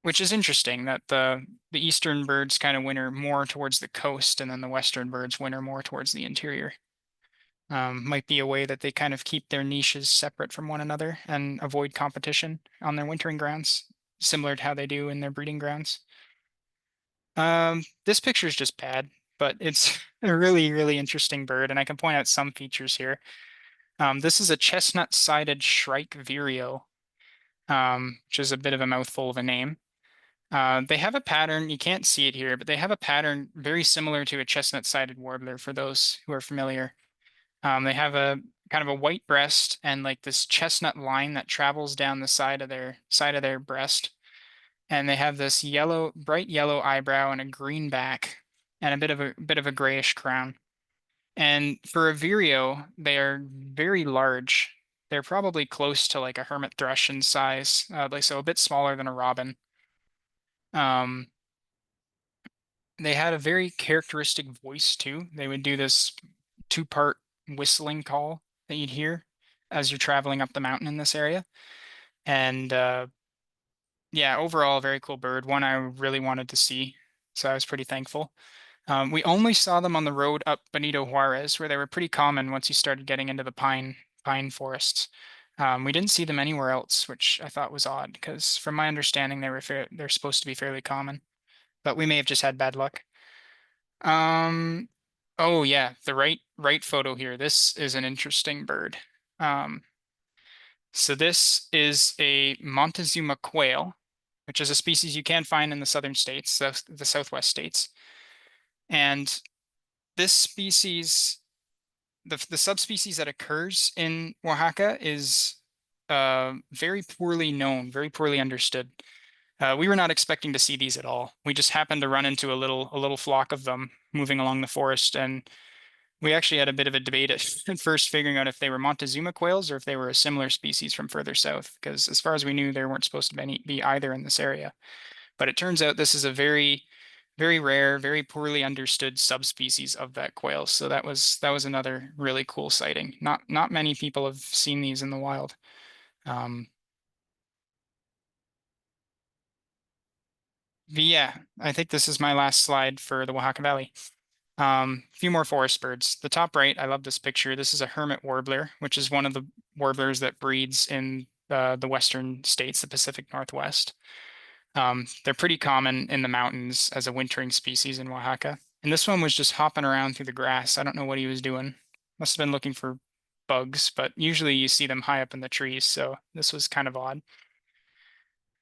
which is interesting that the Eastern birds kind of winter more towards the coast, and then the Western birds winter more towards the interior. Might be a way that they kind of keep their niches separate from one another and avoid competition on their wintering grounds, similar to how they do in their breeding grounds. This picture is just bad, but it's a really, really interesting bird, and I can point out some features here. This is a chestnut-sided shrike vireo, which is a bit of a mouthful of a name. They have a pattern, you can't see it here, but they have a pattern very similar to a chestnut-sided warbler for those who are familiar. They have a kind of a white breast and like this chestnut line that travels down the side of their breast. And they have this bright yellow eyebrow and a green back and a bit of a grayish crown. And for a vireo, they are very large. They're probably close to like a hermit thrush in size, so a bit smaller than a robin. Um, they had a very characteristic voice too. They would do this two-part whistling call that you'd hear as you're traveling up the mountain in this area. And yeah, overall, a very cool bird, one I really wanted to see. So I was pretty thankful. We only saw them on the road up Benito Juarez, where they were pretty common once you started getting into the pine forests. We didn't see them anywhere else, which I thought was odd, because from my understanding, they're supposed to be fairly common, but we may have just had bad luck. Um, oh yeah, the right photo here. This is an interesting bird. Um, so this is a Montezuma quail, which is a species you can find in the southern states, the southwest states. And this species, the subspecies that occurs in Oaxaca is very poorly known, very poorly understood. We were not expecting to see these at all. We just happened to run into a little flock of them moving along the forest, and we actually had a bit of a debate at first figuring out if they were Montezuma quails or if they were a similar species from further south, because as far as we knew, there weren't supposed to be either in this area. But it turns out this is a very, very rare, very poorly understood subspecies of that quail. So that was another really cool sighting. Not many people have seen these in the wild. But yeah, I think this is my last slide for the Oaxaca Valley. A few more forest birds. The top right, I love this picture. This is a hermit warbler, which is one of the warblers that breeds in the western states, the Pacific Northwest. They're pretty common in the mountains as a wintering species in Oaxaca. And this one was just hopping around through the grass. I don't know what he was doing. Must have been looking for bugs, but usually you see them high up in the trees, so this was kind of odd.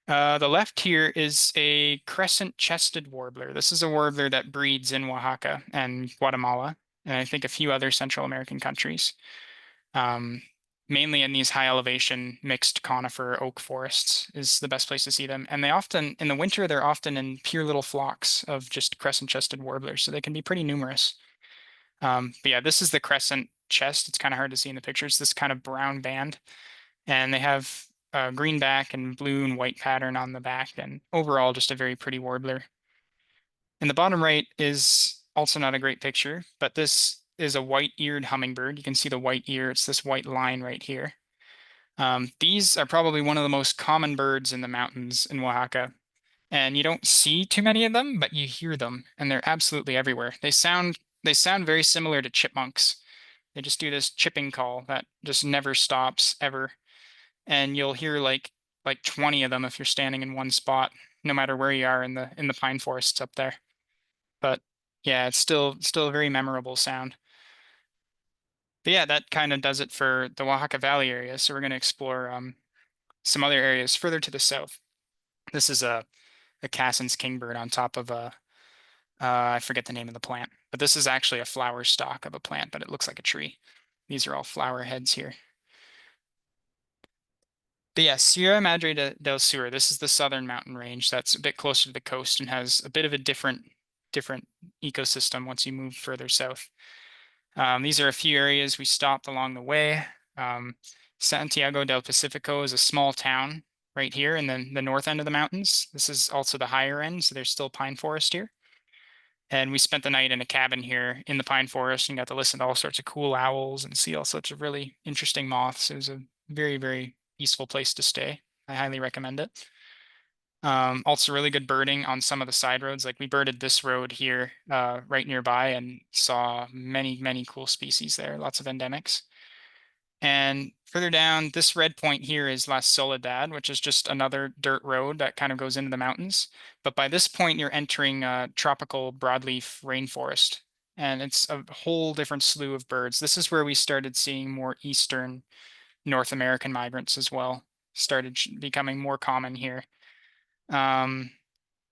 The left here is a crescent-chested warbler. This is a warbler that breeds in Oaxaca and Guatemala, and I think a few other Central American countries. Um, Mainly in these high elevation mixed conifer oak forests is the best place to see them. And they often, in the winter, they're often in pure little flocks of just crescent-chested warblers, so they can be pretty numerous. But yeah, this is the crescent chest. It's kind of hard to see in the pictures. This kind of brown band, and they have a green back and blue and white pattern on the back, and overall just a very pretty warbler. In the bottom right is also not a great picture, but this is a white-eared hummingbird. You can see the white ear. It's this white line right here. These are probably one of the most common birds in the mountains in Oaxaca. And you don't see too many of them, but you hear them, and they're absolutely everywhere. They sound very similar to chipmunks. They just do this chipping call that just never stops ever. And you'll hear like 20 of them if you're standing in one spot, no matter where you are in the pine forests up there. But yeah, it's still a very memorable sound. But yeah, that kind of does it for the Oaxaca Valley area. So we're going to explore some other areas further to the south. This is a Cassin's kingbird on top of a I forget the name of the plant, but this is actually a flower stalk of a plant, but it looks like a tree. These are all flower heads here. But yeah, Sierra Madre del Sur, this is the southern mountain range that's a bit closer to the coast and has a bit of a different ecosystem once you move further south. These are a few areas we stopped along the way. Santiago del Pacifico is a small town right here in the north end of the mountains. This is also the higher end, so there's still pine forest here. And we spent the night in a cabin here in the pine forest and got to listen to all sorts of cool owls and see all sorts of really interesting moths. It was a very, very peaceful place to stay. I highly recommend it. Also really good birding on some of the side roads. Like we birded this road here, right nearby and saw many, many cool species there, lots of endemics. And further down, this red point here is La Soledad, which is just another dirt road that kind of goes into the mountains. But by this point, you're entering a tropical broadleaf rainforest, and it's a whole different slew of birds. This is where we started seeing more eastern North American migrants as well, started becoming more common here. Um,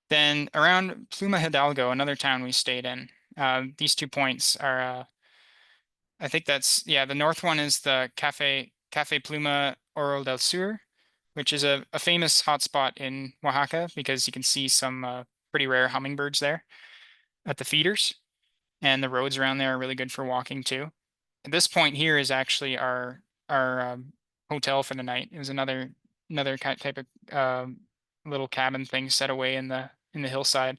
then around Pluma Hidalgo, another town we stayed in, these 2 points are I think that's, yeah, the north one is the Cafe Pluma Oro del Sur, which is a famous hotspot in Oaxaca because you can see some pretty rare hummingbirds there at the feeders, and the roads around there are really good for walking too. At this point here is actually our hotel for the night. It was another type of little cabin thing set away in the hillside,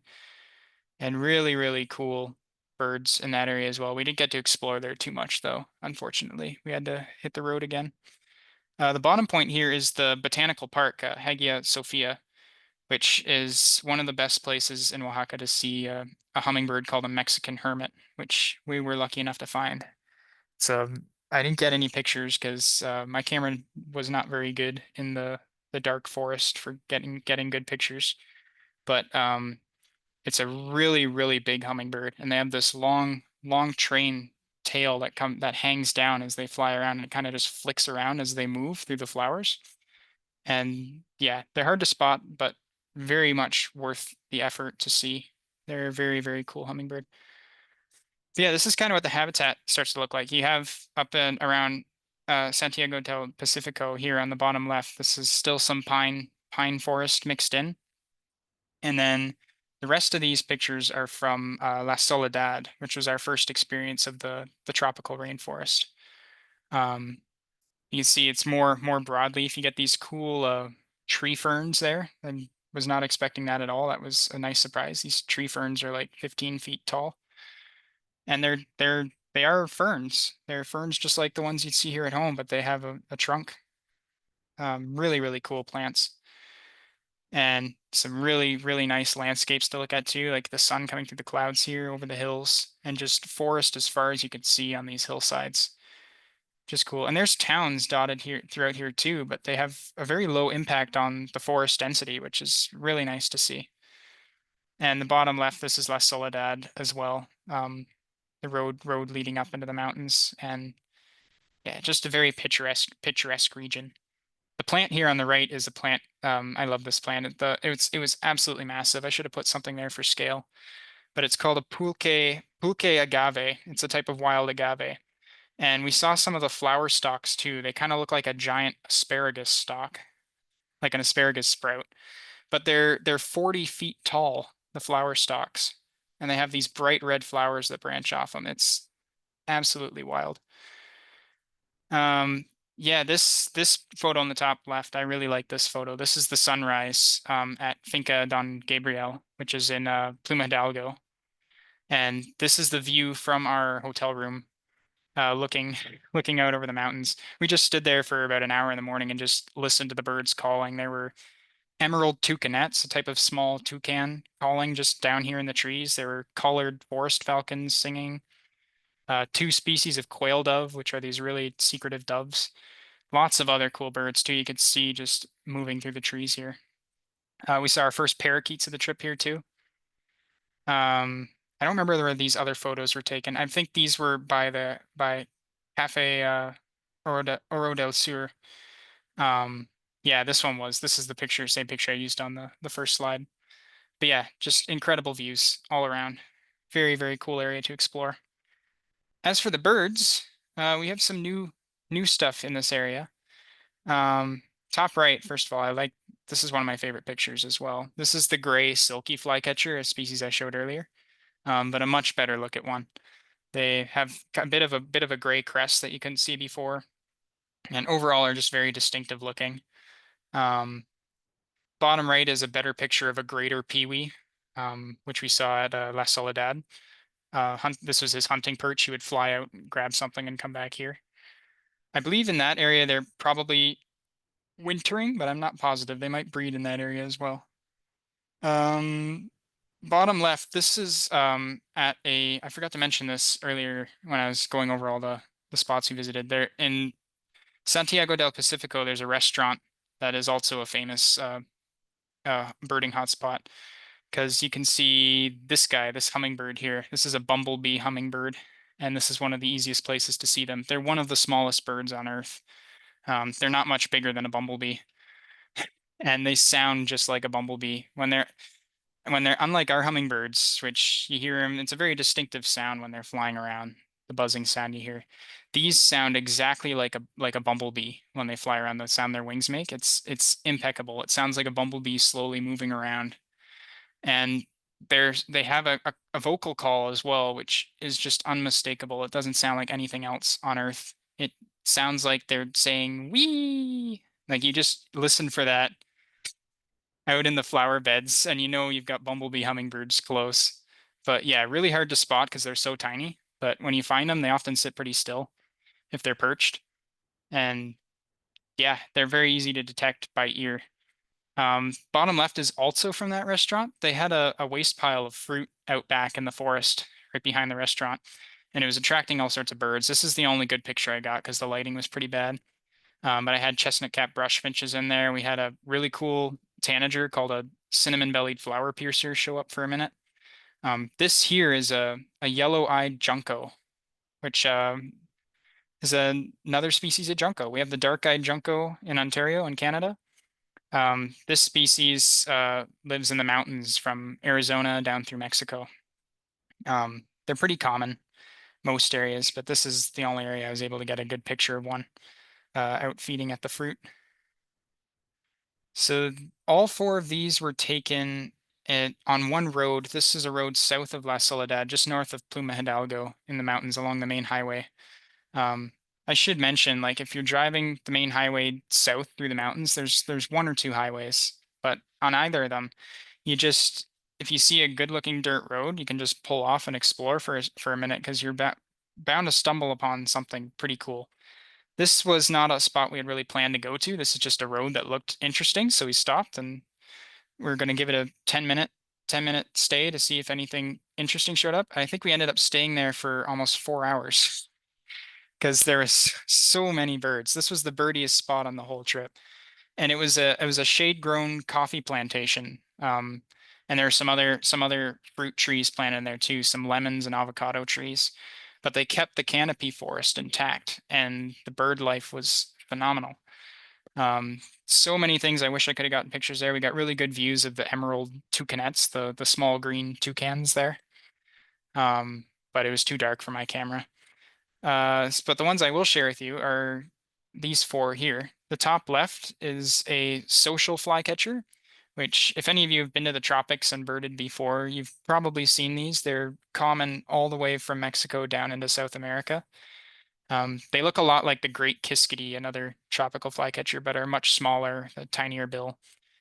and really, really cool birds in that area as well. We didn't get to explore there too much, though, unfortunately. We had to hit the road again. The bottom point here is the botanical park, Hagia Sophia, which is one of the best places in Oaxaca to see a hummingbird called a Mexican hermit, which we were lucky enough to find. So I didn't get any pictures because my camera was not very good in the dark forest for getting good pictures. But it's a really, really big hummingbird, and they have this long, long train tail that hangs down as they fly around, and it kind of just flicks around as they move through the flowers. And yeah, they're hard to spot, but very much worth the effort to see. They're a very, very cool hummingbird. But yeah, this is kind of what the habitat starts to look like. You have up and around Santiago del Pacifico here on the bottom left. This is still some pine forest mixed in. And then the rest of these pictures are from La Soledad, which was our first experience of the tropical rainforest. Um, you can see it's more broadleaf. You get these cool tree ferns there. I was not expecting that at all. That was a nice surprise. These tree ferns are like 15 feet tall, and they are ferns. They're ferns just like the ones you'd see here at home, but they have a trunk. Really, really cool plants. And some really, really nice landscapes to look at too, like the sun coming through the clouds here over the hills, and just forest as far as you could see on these hillsides. Just cool. And there's towns dotted here throughout here too, but they have a very low impact on the forest density, which is really nice to see. And the bottom left, this is La Soledad as well. The road leading up into the mountains, and yeah, just a very picturesque region. The plant here on the right is a plant. I love this plant. It was absolutely massive. I should have put something there for scale, but it's called a pulque agave. It's a type of wild agave, And we saw some of the flower stalks too. They kind of look like a giant asparagus stalk, like an asparagus sprout, but they're 40 feet tall, the flower stalks, and they have these bright red flowers that branch off them. It's absolutely wild. Yeah, this photo on the top left, I really like this photo. This is the sunrise at Finca Don Gabriel, which is in Pluma Hidalgo. And this is the view from our hotel room, looking looking out over the mountains. We just stood there for about an hour in the morning and just listened to the birds calling. There were emerald toucanets, a type of small toucan calling just down here in the trees. There were collared forest falcons singing, two species of quail dove, which are these really secretive doves. Lots of other cool birds too. You could see just moving through the trees here. We saw our first parakeets of the trip here too. I don't remember where these other photos were taken. I think these were by Cafe Oro del Sur. Um, yeah, this one was. This is the picture, same picture I used on the first slide. But yeah, just incredible views all around. Very, very cool area to explore. As for the birds, we have some new stuff in this area. Um, Top right, first of all, this is one of my favorite pictures as well. This is the gray silky flycatcher, a species I showed earlier, but a much better look at one. They have got a bit of a gray crest that you couldn't see before, and overall are just very distinctive looking. Um, Bottom right is a better picture of a greater peewee, which we saw at La Soledad. This was his hunting perch. He would fly out and grab something and come back here. I believe in that area they're probably wintering, but I'm not positive. They might breed in that area as well. Um, Bottom left, this is I forgot to mention this earlier when I was going over all the spots we visited. There in Santiago del Pacifico, there's a restaurant that is also a famous birding hotspot because you can see this guy, this hummingbird here. This is a bumblebee hummingbird, and this is one of the easiest places to see them. They're one of the smallest birds on Earth. They're not much bigger than a bumblebee, and they sound just like a bumblebee when they're unlike our hummingbirds, which you hear them. It's a very distinctive sound when they're flying around. The buzzing sound you hear. These sound exactly like a bumblebee when they fly around. The sound their wings make. It's impeccable. It sounds like a bumblebee slowly moving around. And they have a vocal call as well, which is just unmistakable. It doesn't sound like anything else on Earth. It sounds like they're saying "wee." Like you just listen for that out in the flower beds, and you know you've got bumblebee hummingbirds close. But yeah, really hard to spot because they're so tiny. But when you find them, they often sit pretty still if they're perched. And yeah, they're very easy to detect by ear. Bottom left is also from that restaurant. They had a waste pile of fruit out back in the forest right behind the restaurant, and it was attracting all sorts of birds. This is the only good picture I got because the lighting was pretty bad. But I had chestnut cap brush finches in there. We had a really cool tanager called a cinnamon-bellied flower piercer show up for a minute. This here is a yellow-eyed junco, which is another species of junco. We have the dark-eyed junco in Ontario in Canada. This species lives in the mountains from Arizona down through Mexico. They're pretty common most areas, but this is the only area I was able to get a good picture of one out feeding at the fruit. So all four of these were taken on one road. This is a road south of La Soledad, just north of Pluma Hidalgo in the mountains along the main highway. I should mention, like if you're driving the main highway south through the mountains, there's one or two highways, but on either of them, if you see a good-looking dirt road, you can just pull off and explore for a minute because you're bound to stumble upon something pretty cool. This was not a spot we had really planned to go to. This is just a road that looked interesting, so we stopped and we're going to give it a 10-minute stay to see if anything interesting showed up. I think we ended up staying there for almost 4 hours because there was so many birds. This was the birdiest spot on the whole trip, and it was a shade-grown coffee plantation. And there are some other fruit trees planted in there too, some lemons and avocado trees. But they kept the canopy forest intact, and the bird life was phenomenal. So many things I wish I could have gotten pictures there. We got really good views of the emerald toucanets, the small green toucans there. But it was too dark for my camera. But the ones I will share with you are these four here. The top left is a social flycatcher, which if any of you have been to the tropics and birded before, you've probably seen these. They're common all the way from Mexico down into South America. They look a lot like the great kiskadee, another tropical flycatcher, but are much smaller, a tinier bill,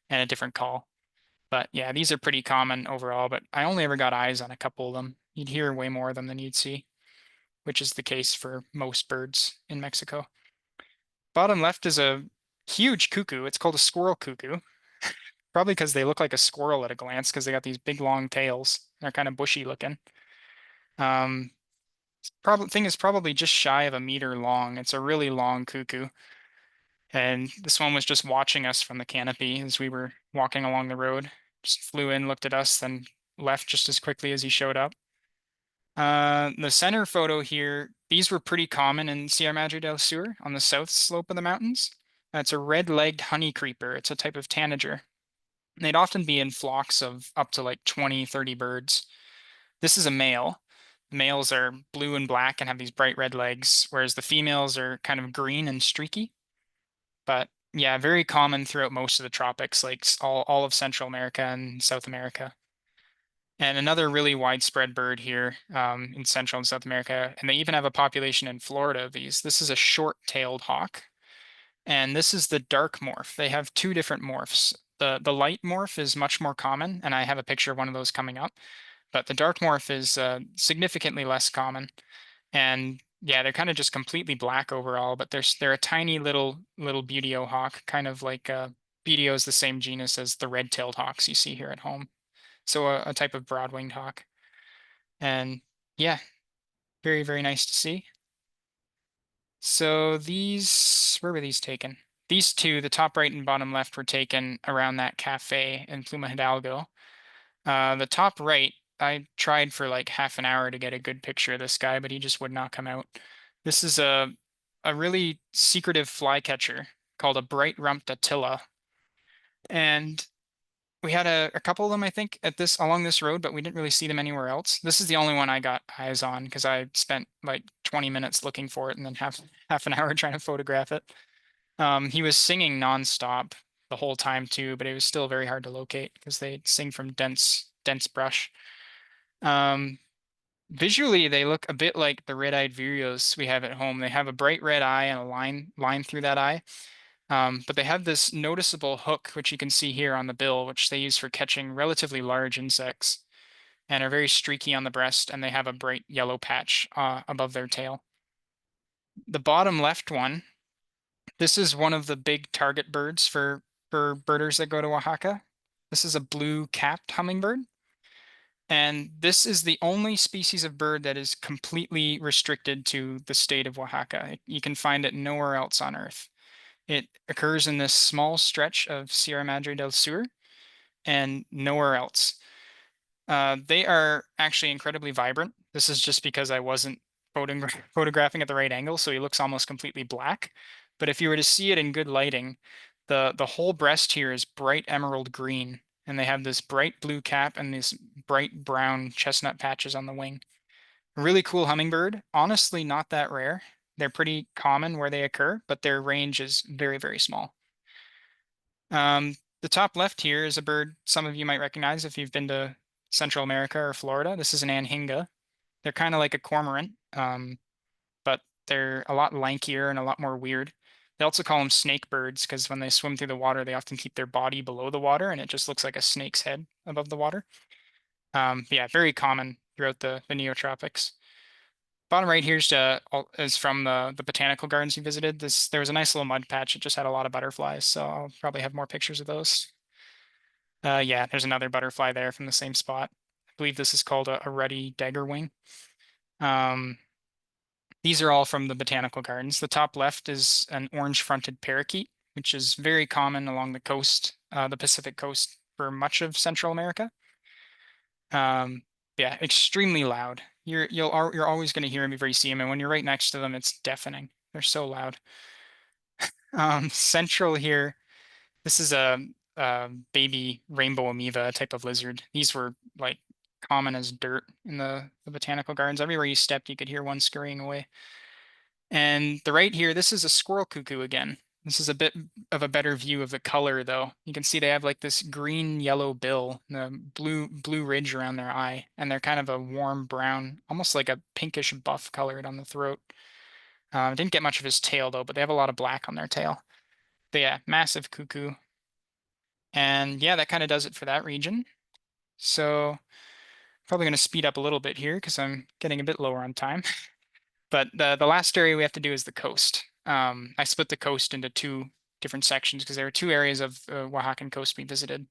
and a different call. But yeah, these are pretty common overall, but I only ever got eyes on a couple of them. You'd hear way more of them than you'd see, which is the case for most birds in Mexico. Bottom left is a huge cuckoo. It's called a squirrel cuckoo, probably because they look like a squirrel at a glance because they got these big long tails. They're kind of bushy looking. Um, Probably thing is probably just shy of a meter long. It's a really long cuckoo. And this one was just watching us from the canopy as we were walking along the road. Just flew in, looked at us, then left just as quickly as he showed up. The center photo here, these were pretty common in Sierra Madre del Sur on the south slope of the mountains. It's a red-legged honey creeper. It's a type of tanager. They'd often be in flocks of up to like 20, 30 birds. This is a male. The males are blue and black and have these bright red legs, whereas the females are kind of green and streaky. But yeah, very common throughout most of the tropics, like all of Central America and South America. And another really widespread bird here in Central and South America, and they even have a population in Florida of these. This is a short-tailed hawk, and this is the dark morph. They have two different morphs. The light morph is much more common, and I have a picture of one of those coming up. But the dark morph is significantly less common. And yeah, they're kind of just completely black overall, but they're a tiny little buteo hawk, kind of like buteo is the same genus as the red-tailed hawks you see here at home. So a type of broad-winged hawk. And yeah, very, very nice to see. So these, where were these taken? These two, the top right and bottom left, were taken around that cafe in Pluma Hidalgo. The top right, I tried for like half an hour to get a good picture of this guy, but he just would not come out. This is a really secretive flycatcher called a bright-rumped Attila. And we had a couple of them, I think, at this along this road, but we didn't really see them anywhere else. This is the only one I got eyes on because I spent like 20 minutes looking for it and then half an hour trying to photograph it. He was singing nonstop the whole time too, but it was still very hard to locate because they sing from dense brush. Um, Visually, they look a bit like the red-eyed vireos we have at home. They have a bright red eye and a line through that eye. But they have this noticeable hook, which you can see here on the bill, which they use for catching relatively large insects, and are very streaky on the breast, and they have a bright yellow patch above their tail. The bottom left one, this is one of the big target birds for birders that go to Oaxaca. This is a blue-capped hummingbird, and this is the only species of bird that is completely restricted to the state of Oaxaca. You can find it nowhere else on Earth. It occurs in this small stretch of Sierra Madre del Sur and nowhere else. They are actually incredibly vibrant. This is just because I wasn't photographing at the right angle, so he looks almost completely black. But if you were to see it in good lighting, the whole breast here is bright emerald green, and they have this bright blue cap and these bright brown chestnut patches on the wing. A really cool hummingbird. Honestly, not that rare. They're pretty common where they occur, but their range is very, very small. The top left here is a bird some of you might recognize if you've been to Central America or Florida. This is an anhinga. They're kind of like a cormorant, but they're a lot lankier and a lot more weird. They also call them snake birds because when they swim through the water, they often keep their body below the water and it just looks like a snake's head above the water. Yeah, very common throughout the neotropics. Bottom right here is from the botanical gardens you visited. There was a nice little mud patch. It just had a lot of butterflies, so I'll probably have more pictures of those. Yeah, there's another butterfly there from the same spot. I believe this is called a ruddy daggerwing. Um, these are all from the botanical gardens. The top left is an orange-fronted parakeet, which is very common along the coast, the Pacific coast for much of Central America. Yeah, extremely loud. You're always going to hear them before you see them, and when you're right next to them, it's deafening. They're so loud. Central here, this is a baby rainbow amoeba type of lizard. These were like common as dirt in the botanical gardens. Everywhere you stepped, you could hear one scurrying away. And the right here, this is a squirrel cuckoo again. This is a bit of a better view of the color though. You can see they have like this green yellow bill, and a blue ridge around their eye, and they're kind of a warm brown, almost like a pinkish buff colored on the throat. Didn't get much of his tail though, but they have a lot of black on their tail. But yeah, massive cuckoo. And yeah, that kind of does it for that region. So probably going to speed up a little bit here because I'm getting a bit lower on time. But the last area we have to do is the coast. I split the coast into two different sections because there are two areas of the Oaxacan coast we visited.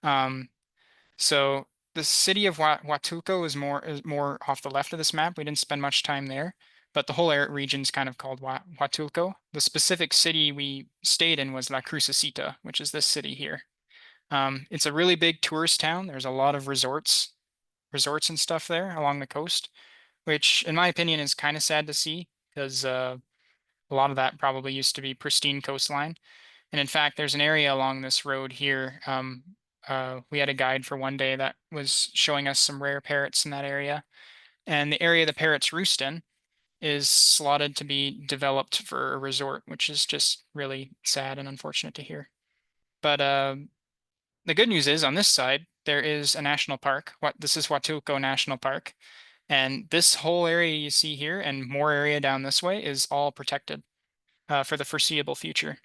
Um, so the city of Huatulco is more off the left of this map. We didn't spend much time there, but the whole region is kind of called Huatulco. The specific city we stayed in was La Crucecita, which is this city here. It's a really big tourist town. There's a lot of resorts and stuff there along the coast, which in my opinion is kind of sad to see because a lot of that probably used to be pristine coastline. And in fact, there's an area along this road here. We had a guide for one day that was showing us some rare parrots in that area. And the area the parrots roost in is slotted to be developed for a resort, which is just really sad and unfortunate to hear. But the good news is on this side, there is a national park. This is Huatulco National Park. And this whole area you see here and more area down this way is all protected for the foreseeable future.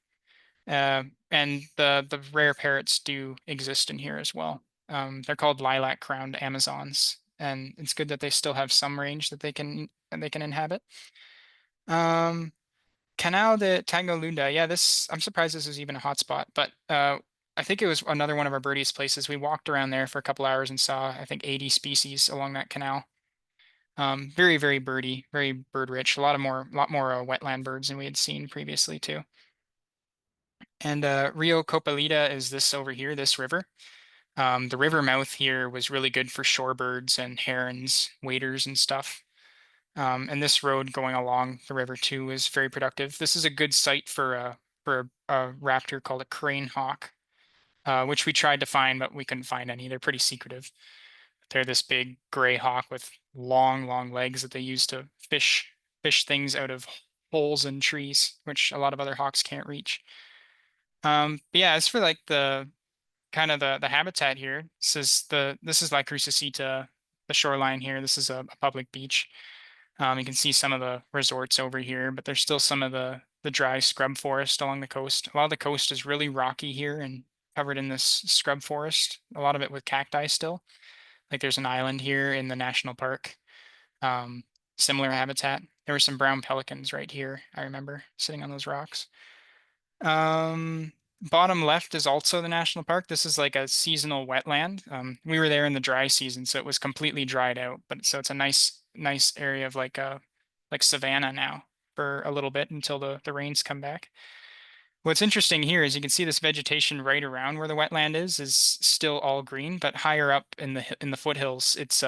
And the rare parrots do exist in here as well. They're called lilac-crowned Amazons, and it's good that they still have some range that they can inhabit. Um, Canal de Tangolunda. Yeah, this I'm surprised this is even a hotspot, but I think it was another one of our birdiest places. We walked around there for a couple hours and saw, I think, 80 species along that canal. Very, very birdy, very bird rich. A lot more wetland birds than we had seen previously too. And Rio Copalita is this over here, this river. The river mouth here was really good for shorebirds and herons, waders, and stuff. And this road going along the river too is very productive. This is a good site for a raptor called a crane hawk, which we tried to find, but we couldn't find any. They're pretty secretive. They're this big gray hawk with long, long legs that they use to fish things out of holes in trees, which a lot of other hawks can't reach. But yeah, as for like the kind of the habitat here, this is La Crucecita, the shoreline here. This is a public beach. You can see some of the resorts over here, but there's still some of the dry scrub forest along the coast. A lot of the coast is really rocky here and covered in this scrub forest, a lot of it with cacti still. Like there's an island here in the national park. Um, Similar habitat. There were some brown pelicans right here, I remember, sitting on those rocks. Bottom left is also the national park. This is like a seasonal wetland. We were there in the dry season, so it was completely dried out. But so it's a nice area of like savanna now for a little bit until the rains come back. What's interesting here is you can see this vegetation right around where the wetland is still all green, but higher up in the foothills, it's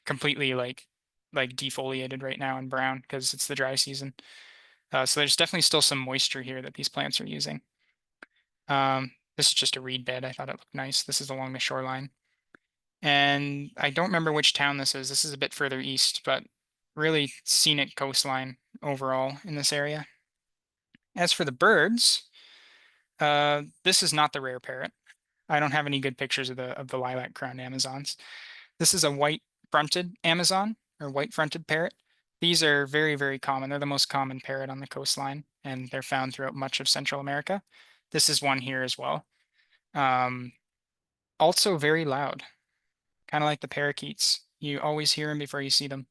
completely like defoliated right now and brown because it's the dry season. So there's definitely still some moisture here that these plants are using. This is just a reed bed. I thought it looked nice. This is along the shoreline. And I don't remember which town this is. This is a bit further east, but really scenic coastline overall in this area. As for the birds, this is not the rare parrot. I don't have any good pictures of the lilac-crowned Amazons. This is a white-fronted Amazon or white-fronted parrot. These are very, very common. They're the most common parrot on the coastline, and they're found throughout much of Central America. This is one here as well. Um, Also very loud, kind of like the parakeets. You always hear them before you see them.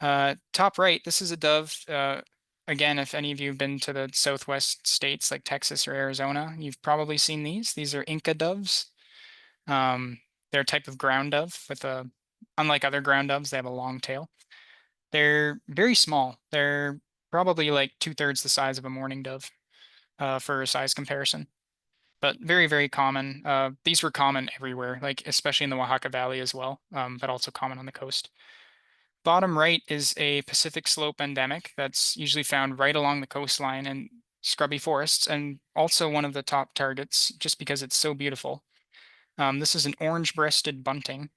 Top right, this is a dove. Again, if any of you have been to the Southwest states like Texas or Arizona, you've probably seen these. These are Inca doves. Um, they're a type of ground dove unlike other ground doves, they have a long tail. They're very small. They're probably like 2/3 the size of a mourning dove, for a size comparison. But very, very common. These were common everywhere, like especially in the Oaxaca Valley as well, but also common on the coast. Bottom right is a Pacific slope endemic that's usually found right along the coastline and scrubby forests, and also one of the top targets just because it's so beautiful. This is an orange-breasted bunting.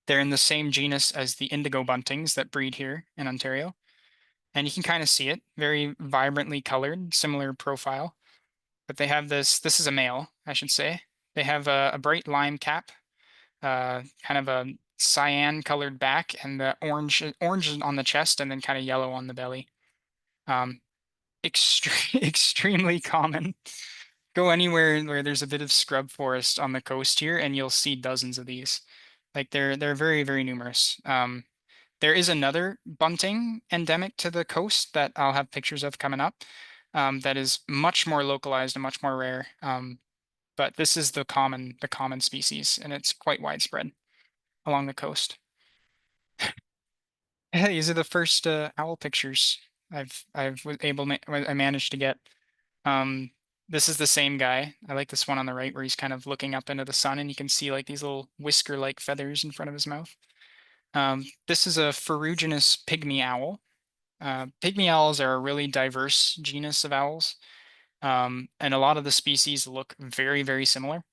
They're in the same genus as the indigo buntings that breed here in Ontario. and you can kind of see it, very vibrantly colored, similar profile. But they have this is a male, I should say. They have a bright lime cap, kind of a cyan colored back, and the orange on the chest, and then kind of yellow on the belly. Um, extremely common. Go anywhere where there's a bit of scrub forest on the coast here, and you'll see dozens of these. Like they're very, very numerous. There is another bunting endemic to the coast that I'll have pictures of coming up, that is much more localized and much more rare. But this is the common species, and it's quite widespread along the coast. These are the first owl pictures I managed to get. Um, this is the same guy. I like this one on the right where he's kind of looking up into the sun, and you can see like these little whisker-like feathers in front of his mouth. This is a ferruginous pygmy owl. Pygmy owls are a really diverse genus of owls, and a lot of the species look very, very similar.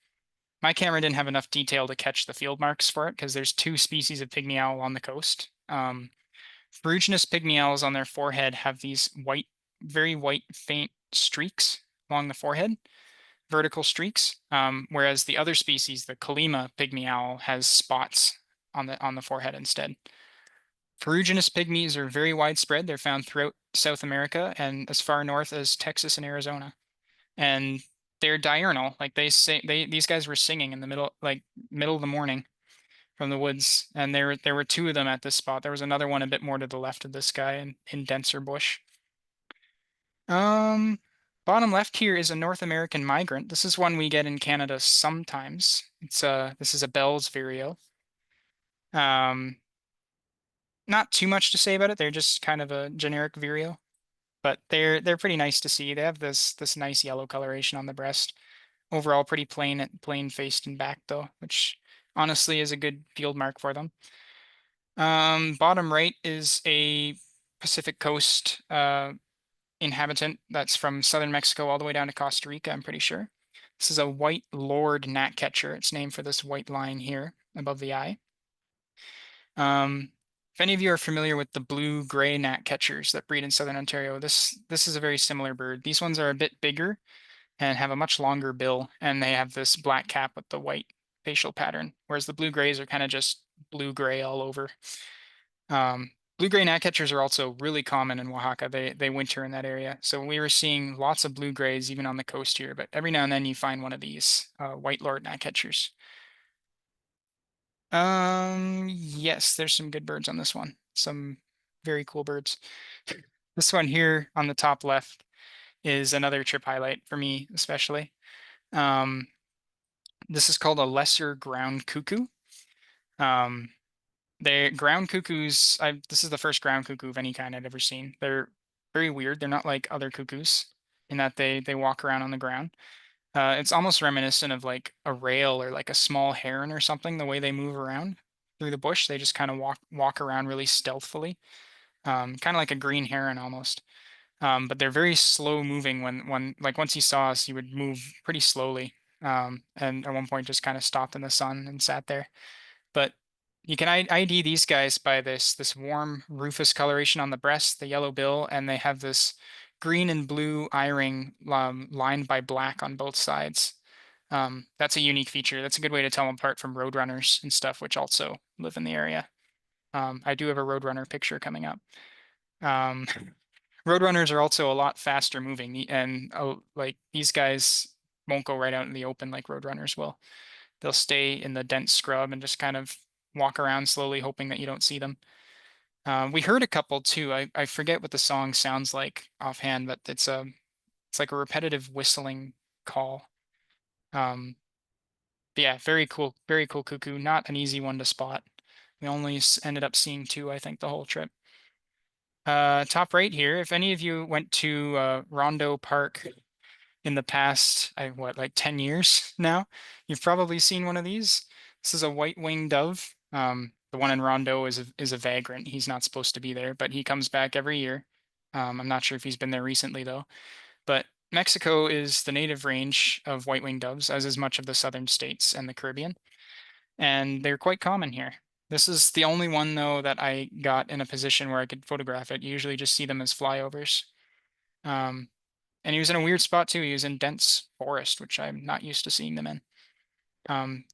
My camera didn't have enough detail to catch the field marks for it because there's two species of pygmy owl on the coast. Ferruginous pygmy owls on their forehead have these white, very white, faint streaks along the forehead, vertical streaks, whereas the other species, the Colima pygmy owl, has spots on the forehead instead. Ferruginous pygmies are very widespread. They're found throughout South America and as far north as Texas and Arizona. And they're diurnal. Like these guys were singing in the middle of the morning from the woods, and there were two of them at this spot. There was another one a bit more to the left of this guy in denser bush. Um, Bottom left here is a North American migrant. This is one we get in Canada sometimes. This is a Bell's vireo. Um, Not too much to say about it. They're just kind of a generic vireo, but they're pretty nice to see. They have this nice yellow coloration on the breast. Overall, pretty plain faced and back though, which honestly is a good field mark for them. Bottom right is a Pacific Coast inhabitant that's from southern Mexico all the way down to Costa Rica, I'm pretty sure. This is a white lord gnatcatcher. It's named for this white line here above the eye. If any of you are familiar with the blue-gray gnatcatchers that breed in southern Ontario, this is a very similar bird. These ones are a bit bigger and have a much longer bill, and they have this black cap with the white facial pattern, whereas the blue-grays are kind of just blue-gray all over. Blue-gray gnatcatchers are also really common in Oaxaca. They winter in that area. So we were seeing lots of blue-grays even on the coast here, but every now and then you find one of these white lord gnatcatchers. Yes, there's some good birds on this one. Some very cool birds. This one here on the top left is another trip highlight for me, especially. This is called a lesser ground cuckoo. They ground cuckoos. This is the first ground cuckoo of any kind I'd ever seen. They're very weird. They're not like other cuckoos in that they walk around on the ground. It's almost reminiscent of like a rail or like a small heron or something. The way they move around through the bush, they just kind of walk around really stealthily, kind of like a green heron almost. But they're very slow moving. When like once he saw us, he would move pretty slowly. And at one point just kind of stopped in the sun and sat there. But you can ID these guys by this warm rufous coloration on the breast, the yellow bill, and they have this green and blue eye ring lined by black on both sides. That's a unique feature. That's a good way to tell them apart from roadrunners and stuff, which also live in the area. I do have a roadrunner picture coming up. Um, Roadrunners are also a lot faster moving, and like these guys won't go right out in the open like roadrunners will. They'll stay in the dense scrub and just kind of walk around slowly, hoping that you don't see them. We heard a couple too. I forget what the song sounds like offhand, but it's like a repetitive whistling call. Um, but yeah, very cool cuckoo. Not an easy one to spot. We only ended up seeing two, I think, the whole trip. Top right here, if any of you went to Rondo Park in the past, like 10 years now, you've probably seen one of these. This is a white-winged dove. The one in Rondo is a vagrant. He's not supposed to be there, but he comes back every year. I'm not sure if he's been there recently though. But Mexico is the native range of white-winged doves, as is much of the southern states and the Caribbean, and they're quite common here. This is the only one though that I got in a position where I could photograph it. You usually just see them as flyovers. Um, and he was in a weird spot too. He was in dense forest, which I'm not used to seeing them in. Um,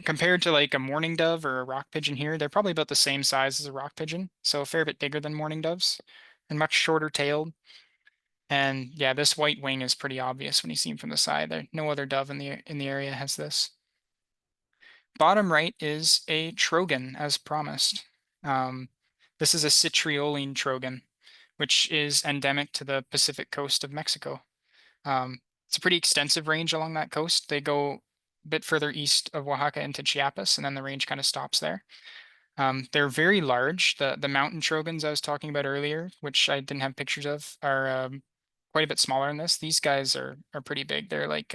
Compared to like a mourning dove or a rock pigeon here, they're probably about the same size as a rock pigeon, so a fair bit bigger than mourning doves and much shorter tailed. And yeah, this white wing is pretty obvious when you see him from the side. There, no other dove in the area has this. Bottom right is a trogon, as promised. Um, this is a citrioline trogon, which is endemic to the Pacific coast of Mexico. It's a pretty extensive range along that coast. They go a bit further east of Oaxaca into Chiapas, and then the range kind of stops there. They're very large. The mountain trogons I was talking about earlier, which I didn't have pictures of, are quite a bit smaller than this. These guys are pretty big. They're like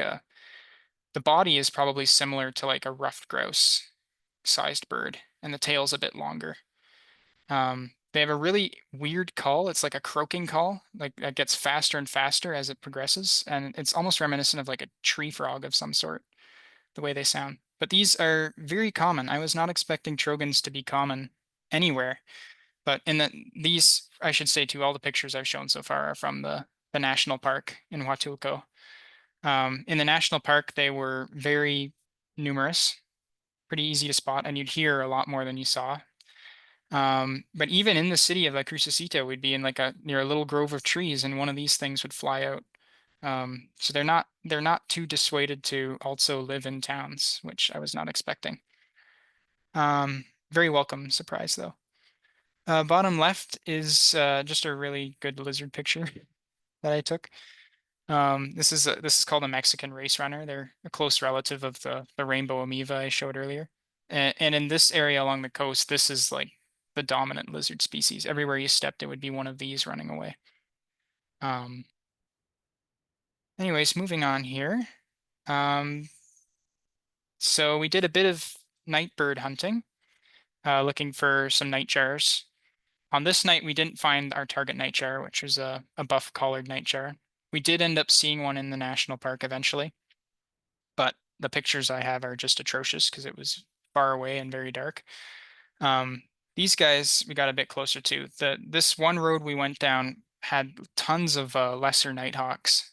the body is probably similar to like a ruffed grouse sized bird, and the tail's a bit longer. They have a really weird call. It's like a croaking call, like that gets faster and faster as it progresses, and it's almost reminiscent of like a tree frog of some sort, the way they sound. But these are very common. I was not expecting trogons to be common anywhere, but in these, I should say too, all the pictures I've shown so far are from the national park in Huatulco. In the national park, they were very numerous, pretty easy to spot, and you'd hear a lot more than you saw. But even in the city of La Crucecita, we'd be in like near a little grove of trees, and one of these things would fly out. So they're not too dissuaded to also live in towns, which I was not expecting. Very welcome surprise though. Bottom left is just a really good lizard picture that I took. This is called a Mexican race runner. They're a close relative of the rainbow amoeba I showed earlier. And in this area along the coast, this is like the dominant lizard species. Everywhere you stepped, it would be one of these running away. Um, Anyways, moving on here. Um, so we did a bit of night bird hunting, looking for some nightjars. On this night, we didn't find our target nightjar, which was a buff-collared nightjar. We did end up seeing one in the national park eventually, but the pictures I have are just atrocious because it was far away and very dark. Um, these guys we got a bit closer to. This one road we went down had tons of lesser nighthawks,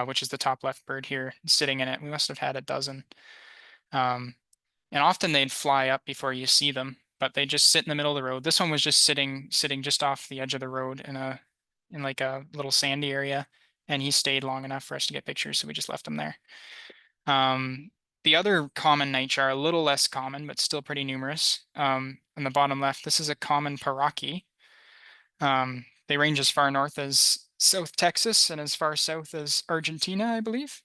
which is the top left bird here, sitting in it. We must have had a dozen. Um, and often they'd fly up before you see them, but they just sit in the middle of the road. This one was just sitting just off the edge of the road in like a little sandy area, and he stayed long enough for us to get pictures, so we just left him there. The other common nightjar, a little less common, but still pretty numerous. On the bottom left, this is a common paraki. They range as far north as South Texas and as far south as Argentina, I believe.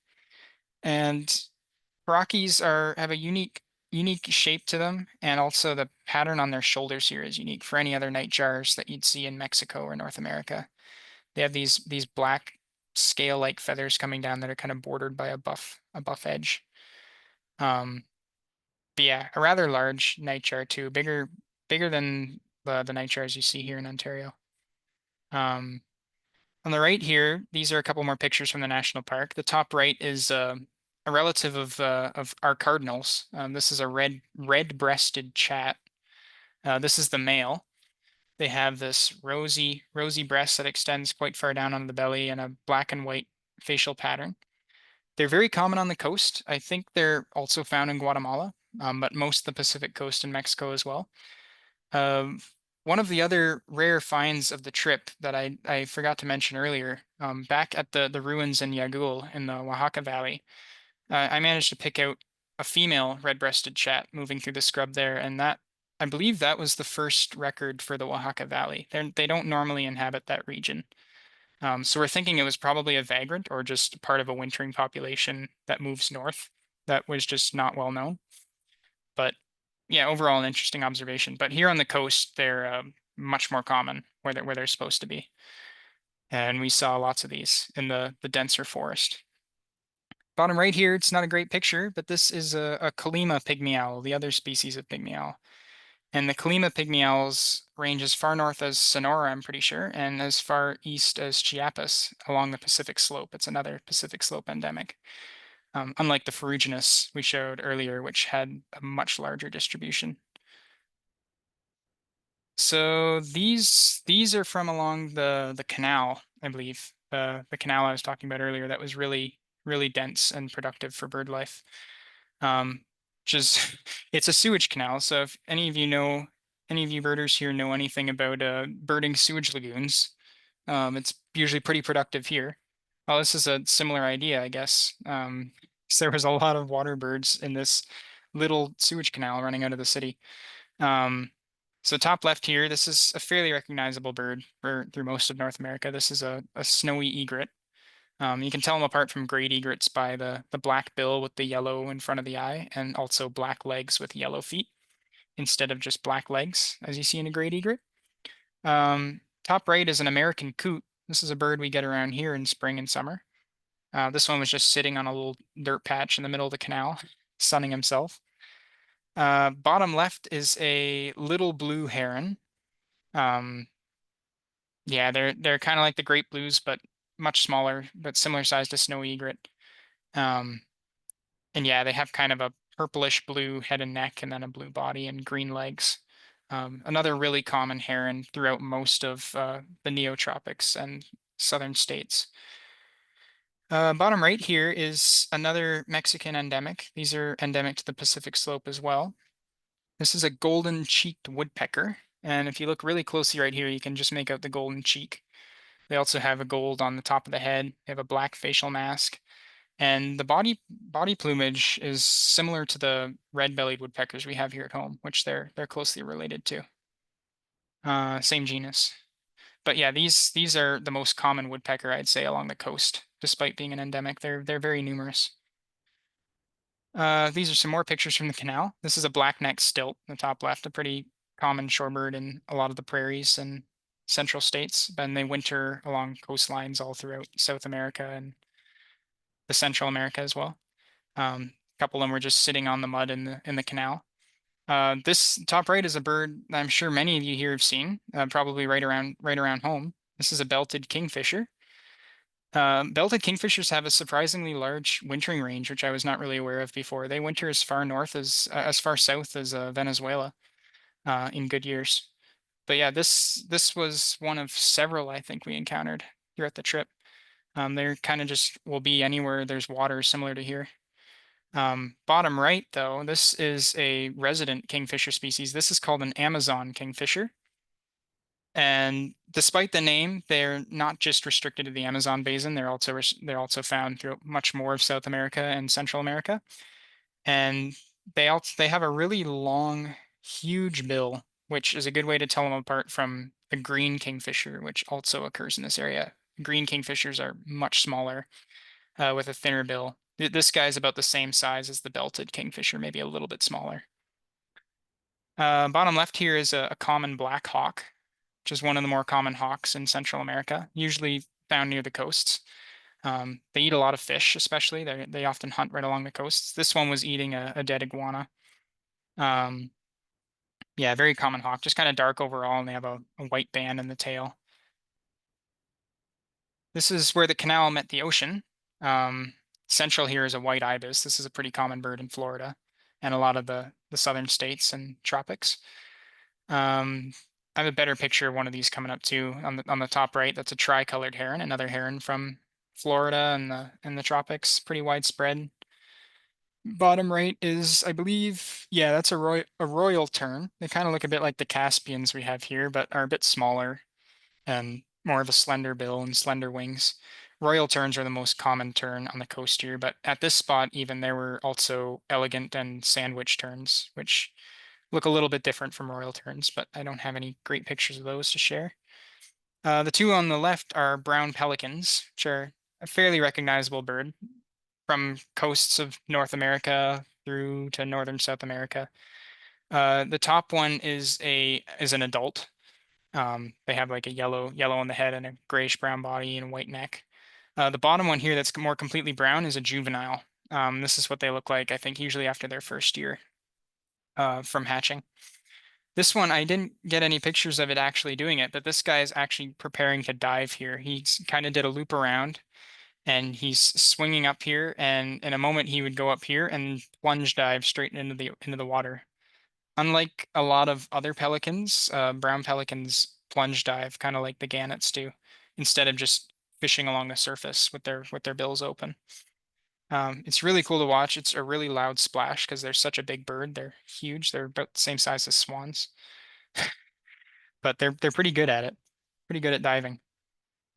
And parakis have a unique shape to them, and also the pattern on their shoulders here is unique for any other nightjars that you'd see in Mexico or North America. They have these black scale-like feathers coming down that are kind of bordered by a buff edge. Um, but yeah, a rather large nightjar too, bigger than the nightjars you see here in Ontario. Um, on the right here, these are a couple more pictures from the national park. The top right is a relative of our cardinals. This is a red-breasted chat. This is the male. They have this rosy breast that extends quite far down on the belly and a black and white facial pattern. They're very common on the coast. I think they're also found in Guatemala, but most of the Pacific coast in Mexico as well. Um, One of the other rare finds of the trip that I forgot to mention earlier, back at the ruins in Yagul in the Oaxaca Valley, I managed to pick out a female red-breasted chat moving through the scrub there, and that I believe that was the first record for the Oaxaca Valley. They don't normally inhabit that region. So we're thinking it was probably a vagrant or just part of a wintering population that moves north that was just not well known. But yeah, overall an interesting observation. But here on the coast, they're much more common where they're supposed to be. And we saw lots of these in the denser forest. Bottom right here, it's not a great picture, but this is a Colima pygmy owl, the other species of pygmy owl. And the Colima pygmy owls range as far north as Sonora, I'm pretty sure, and as far east as Chiapas along the Pacific slope. It's another Pacific slope endemic. Unlike the ferruginous we showed earlier, which had a much larger distribution. So these are from along the canal, I believe. The canal I was talking about earlier that was really dense and productive for bird life. Which is it's a sewage canal. So if any of you birders here know anything about birding sewage lagoons, it's usually pretty productive here. Well, this is a similar idea, I guess. 'Cause there was a lot of water birds in this little sewage canal running out of the city. Um, so top left here, this is a fairly recognizable bird through most of North America. This is a snowy egret. You can tell them apart from great egrets by the black bill with the yellow in front of the eye, and also black legs with yellow feet instead of just black legs, as you see in a great egret. Top right is an American coot. This is a bird we get around here in spring and summer. This one was just sitting on a little dirt patch in the middle of the canal, sunning himself. Bottom left is a little blue heron. Um, yeah, they're kind of like the great blues, but much smaller, but similar size to snowy egret. Um, and yeah, they have kind of a purplish blue head and neck, and then a blue body and green legs. Another really common heron throughout most of the neotropics and southern states. Bottom right here is another Mexican endemic. These are endemic to the Pacific slope as well. This is a golden-cheeked woodpecker, and if you look really closely right here, you can just make out the golden cheek. They also have a gold on the top of the head. They have a black facial mask, and the body plumage is similar to the red-bellied woodpeckers we have here at home, which they're closely related to. Same genus. But yeah, these are the most common woodpecker I'd say along the coast, despite being an endemic. They're very numerous. These are some more pictures from the canal. This is a black-necked stilt in the top left, a pretty common shorebird in a lot of the prairies and central states. And they winter along coastlines all throughout South America and the Central America as well. A couple of them were just sitting on the mud in the canal. This top right is a bird I'm sure many of you here have seen, probably right around home. This is a belted kingfisher. Belted kingfishers have a surprisingly large wintering range, which I was not really aware of before. They winter as far south as Venezuela in good years. But yeah, this was one of several I think we encountered throughout the trip. They're kind of just will be anywhere there's water similar to here. Bottom right, though, this is a resident kingfisher species. This is called an Amazon kingfisher. And despite the name, they're not just restricted to the Amazon basin. They're also found throughout much more of South America and Central America. And they have a really long, huge bill, which is a good way to tell them apart from the green kingfisher, which also occurs in this area. Green kingfishers are much smaller, with a thinner bill. This guy's about the same size as the belted kingfisher, maybe a little bit smaller. Bottom left here is a common black hawk, which is one of the more common hawks in Central America, usually found near the coasts. They eat a lot of fish, especially. They often hunt right along the coasts. This one was eating a dead iguana. Um, yeah, very common hawk, just kind of dark overall, and they have a white band in the tail. This is where the canal met the ocean. Um, Central here is a white ibis. This is a pretty common bird in Florida and a lot of the southern states and tropics. Um, I have a better picture of one of these coming up too on the top right. That's a tricolored heron, another heron from Florida and the tropics, pretty widespread. Bottom right is, I believe, yeah, that's a royal tern. They kind of look a bit like the Caspians we have here, but are a bit smaller and more of a slender bill and slender wings. Royal terns are the most common tern on the coast here, but at this spot, even there were also elegant and sandwich terns, which look a little bit different from royal terns, but I don't have any great pictures of those to share. The two on the left are brown pelicans, which are a fairly recognizable bird from coasts of North America through to northern South America. The top one is an adult. They have like a yellow on the head and a grayish brown body and white neck. The bottom one here that's more completely brown is a juvenile. This is what they look like, I think, usually after their first year from hatching. This one, I didn't get any pictures of it actually doing it, but this guy is actually preparing to dive here. He kind of did a loop around and he's swinging up here, and in a moment he would go up here and plunge dive straight into the water. Unlike a lot of other pelicans, brown pelicans plunge dive, kind of like the gannets do, instead of just fishing along the surface with their bills open. It's really cool to watch. It's a really loud splash because they're such a big bird. They're huge. They're about the same size as swans, but they're pretty good at it. Pretty good at diving.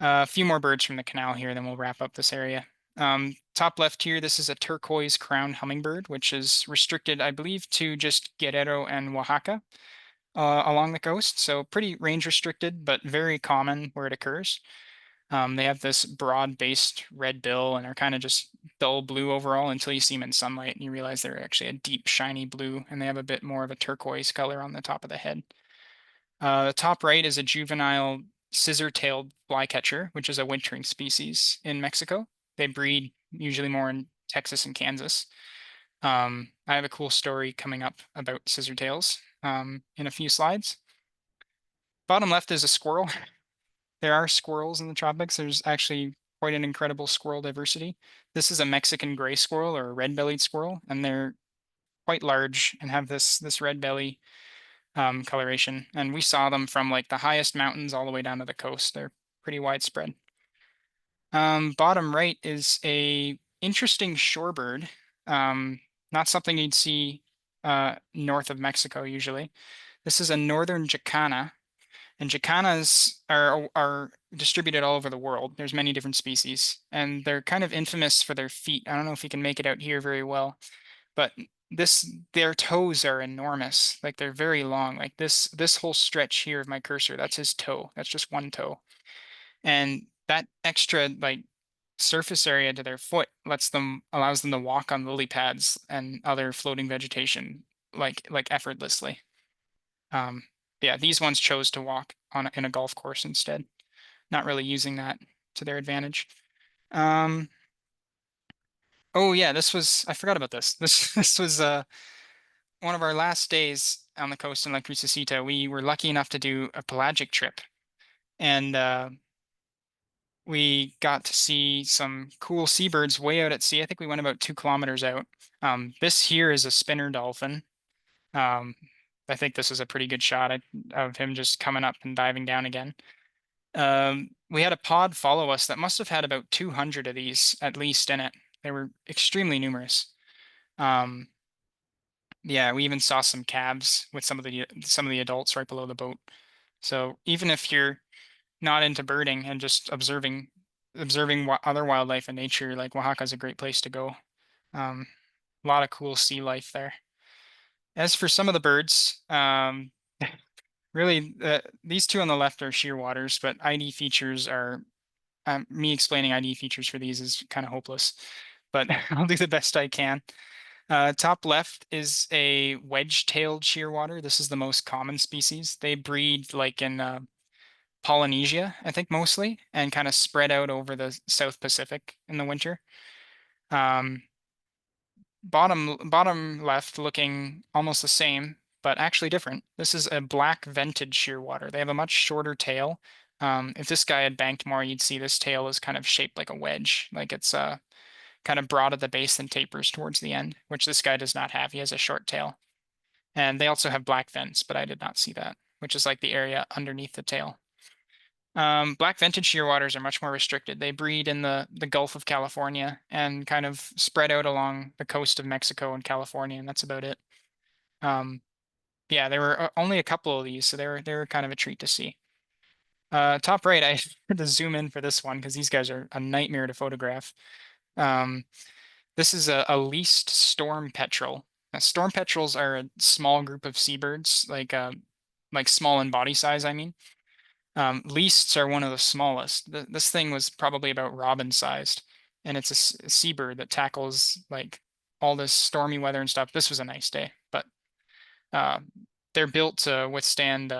A few more birds from the canal here, then we'll wrap up this area. Top left here, this is a turquoise crowned hummingbird, which is restricted, I believe, to just Guerrero and Oaxaca along the coast. So pretty range restricted, but very common where it occurs. They have this broad-based red bill and are kind of just dull blue overall until you see them in sunlight and you realize they're actually a deep, shiny blue, and they have a bit more of a turquoise color on the top of the head. The top right is a juvenile scissor-tailed flycatcher, which is a wintering species in Mexico. They breed usually more in Texas and Kansas. I have a cool story coming up about scissor-tails in a few slides. Bottom left is a squirrel. There are squirrels in the tropics. There's actually quite an incredible squirrel diversity. This is a Mexican gray squirrel or a red-bellied squirrel, and they're quite large and have this red belly coloration. And we saw them from like the highest mountains all the way down to the coast. They're pretty widespread. Bottom right is a interesting shorebird. Not something you'd see north of Mexico usually. This is a northern jacana, and jacanas are distributed all over the world. There's many different species, and they're kind of infamous for their feet. I don't know if you can make it out here very well, but their toes are enormous. Like they're very long. Like this whole stretch here of my cursor, that's his toe. That's just one toe. And that extra like surface area to their foot allows them to walk on lily pads and other floating vegetation like effortlessly. Um, yeah, these ones chose to walk in a golf course instead, not really using that to their advantage. Oh yeah, I forgot about this. This was one of our last days on the coast in La Crucecita. We were lucky enough to do a pelagic trip, and we got to see some cool seabirds way out at sea. I think we went about 2 kilometers out. This here is a spinner dolphin. Um, I think this is a pretty good shot of him just coming up and diving down again. We had a pod follow us that must have had about 200 of these at least in it. They were extremely numerous. Um, yeah, we even saw some calves with some of the adults right below the boat. So even if you're not into birding and just observing other wildlife in nature, like Oaxaca is a great place to go. A lot of cool sea life there. As for some of the birds, really, these two on the left are shearwaters, but ID features are me explaining ID features for these is kind of hopeless, but I'll do the best I can. Top left is a wedge-tailed shearwater. This is the most common species. They breed like in Polynesia, I think mostly, and kind of spread out over the South Pacific in the winter. Um, bottom left looking almost the same, but actually different. This is a black vented shearwater. They have a much shorter tail. If this guy had banked more, you'd see this tail is kind of shaped like a wedge, like it's kind of broad at the base and tapers towards the end, which this guy does not have. He has a short tail. And they also have black vents, but I did not see that, which is like the area underneath the tail. Black vented shearwaters are much more restricted. They breed in the Gulf of California and kind of spread out along the coast of Mexico and California, and that's about it. Um, yeah, there were only a couple of these, so they were kind of a treat to see. Top right, I had to zoom in for this one because these guys are a nightmare to photograph. Um, this is a least storm petrel. Storm petrels are a small group of seabirds, like small in body size, I mean. Leasts are one of the smallest. This thing was probably about robin sized, and it's a seabird that tackles like all this stormy weather and stuff. This was a nice day, but uh, they're built to withstand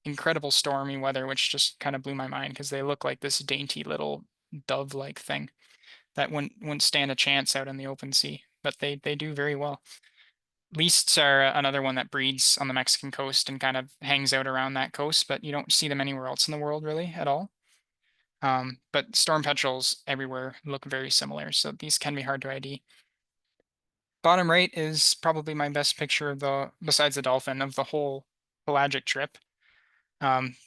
incredible stormy weather, which just kind of blew my mind because they look like this dainty little dove-like thing that wouldn't stand a chance out in the open sea, but they do very well. Leasts are another one that breeds on the Mexican coast and kind of hangs out around that coast, but you don't see them anywhere else in the world really at all. But storm petrels everywhere look very similar, so these can be hard to ID. Bottom right is probably my best picture of besides the dolphin, of the whole pelagic trip.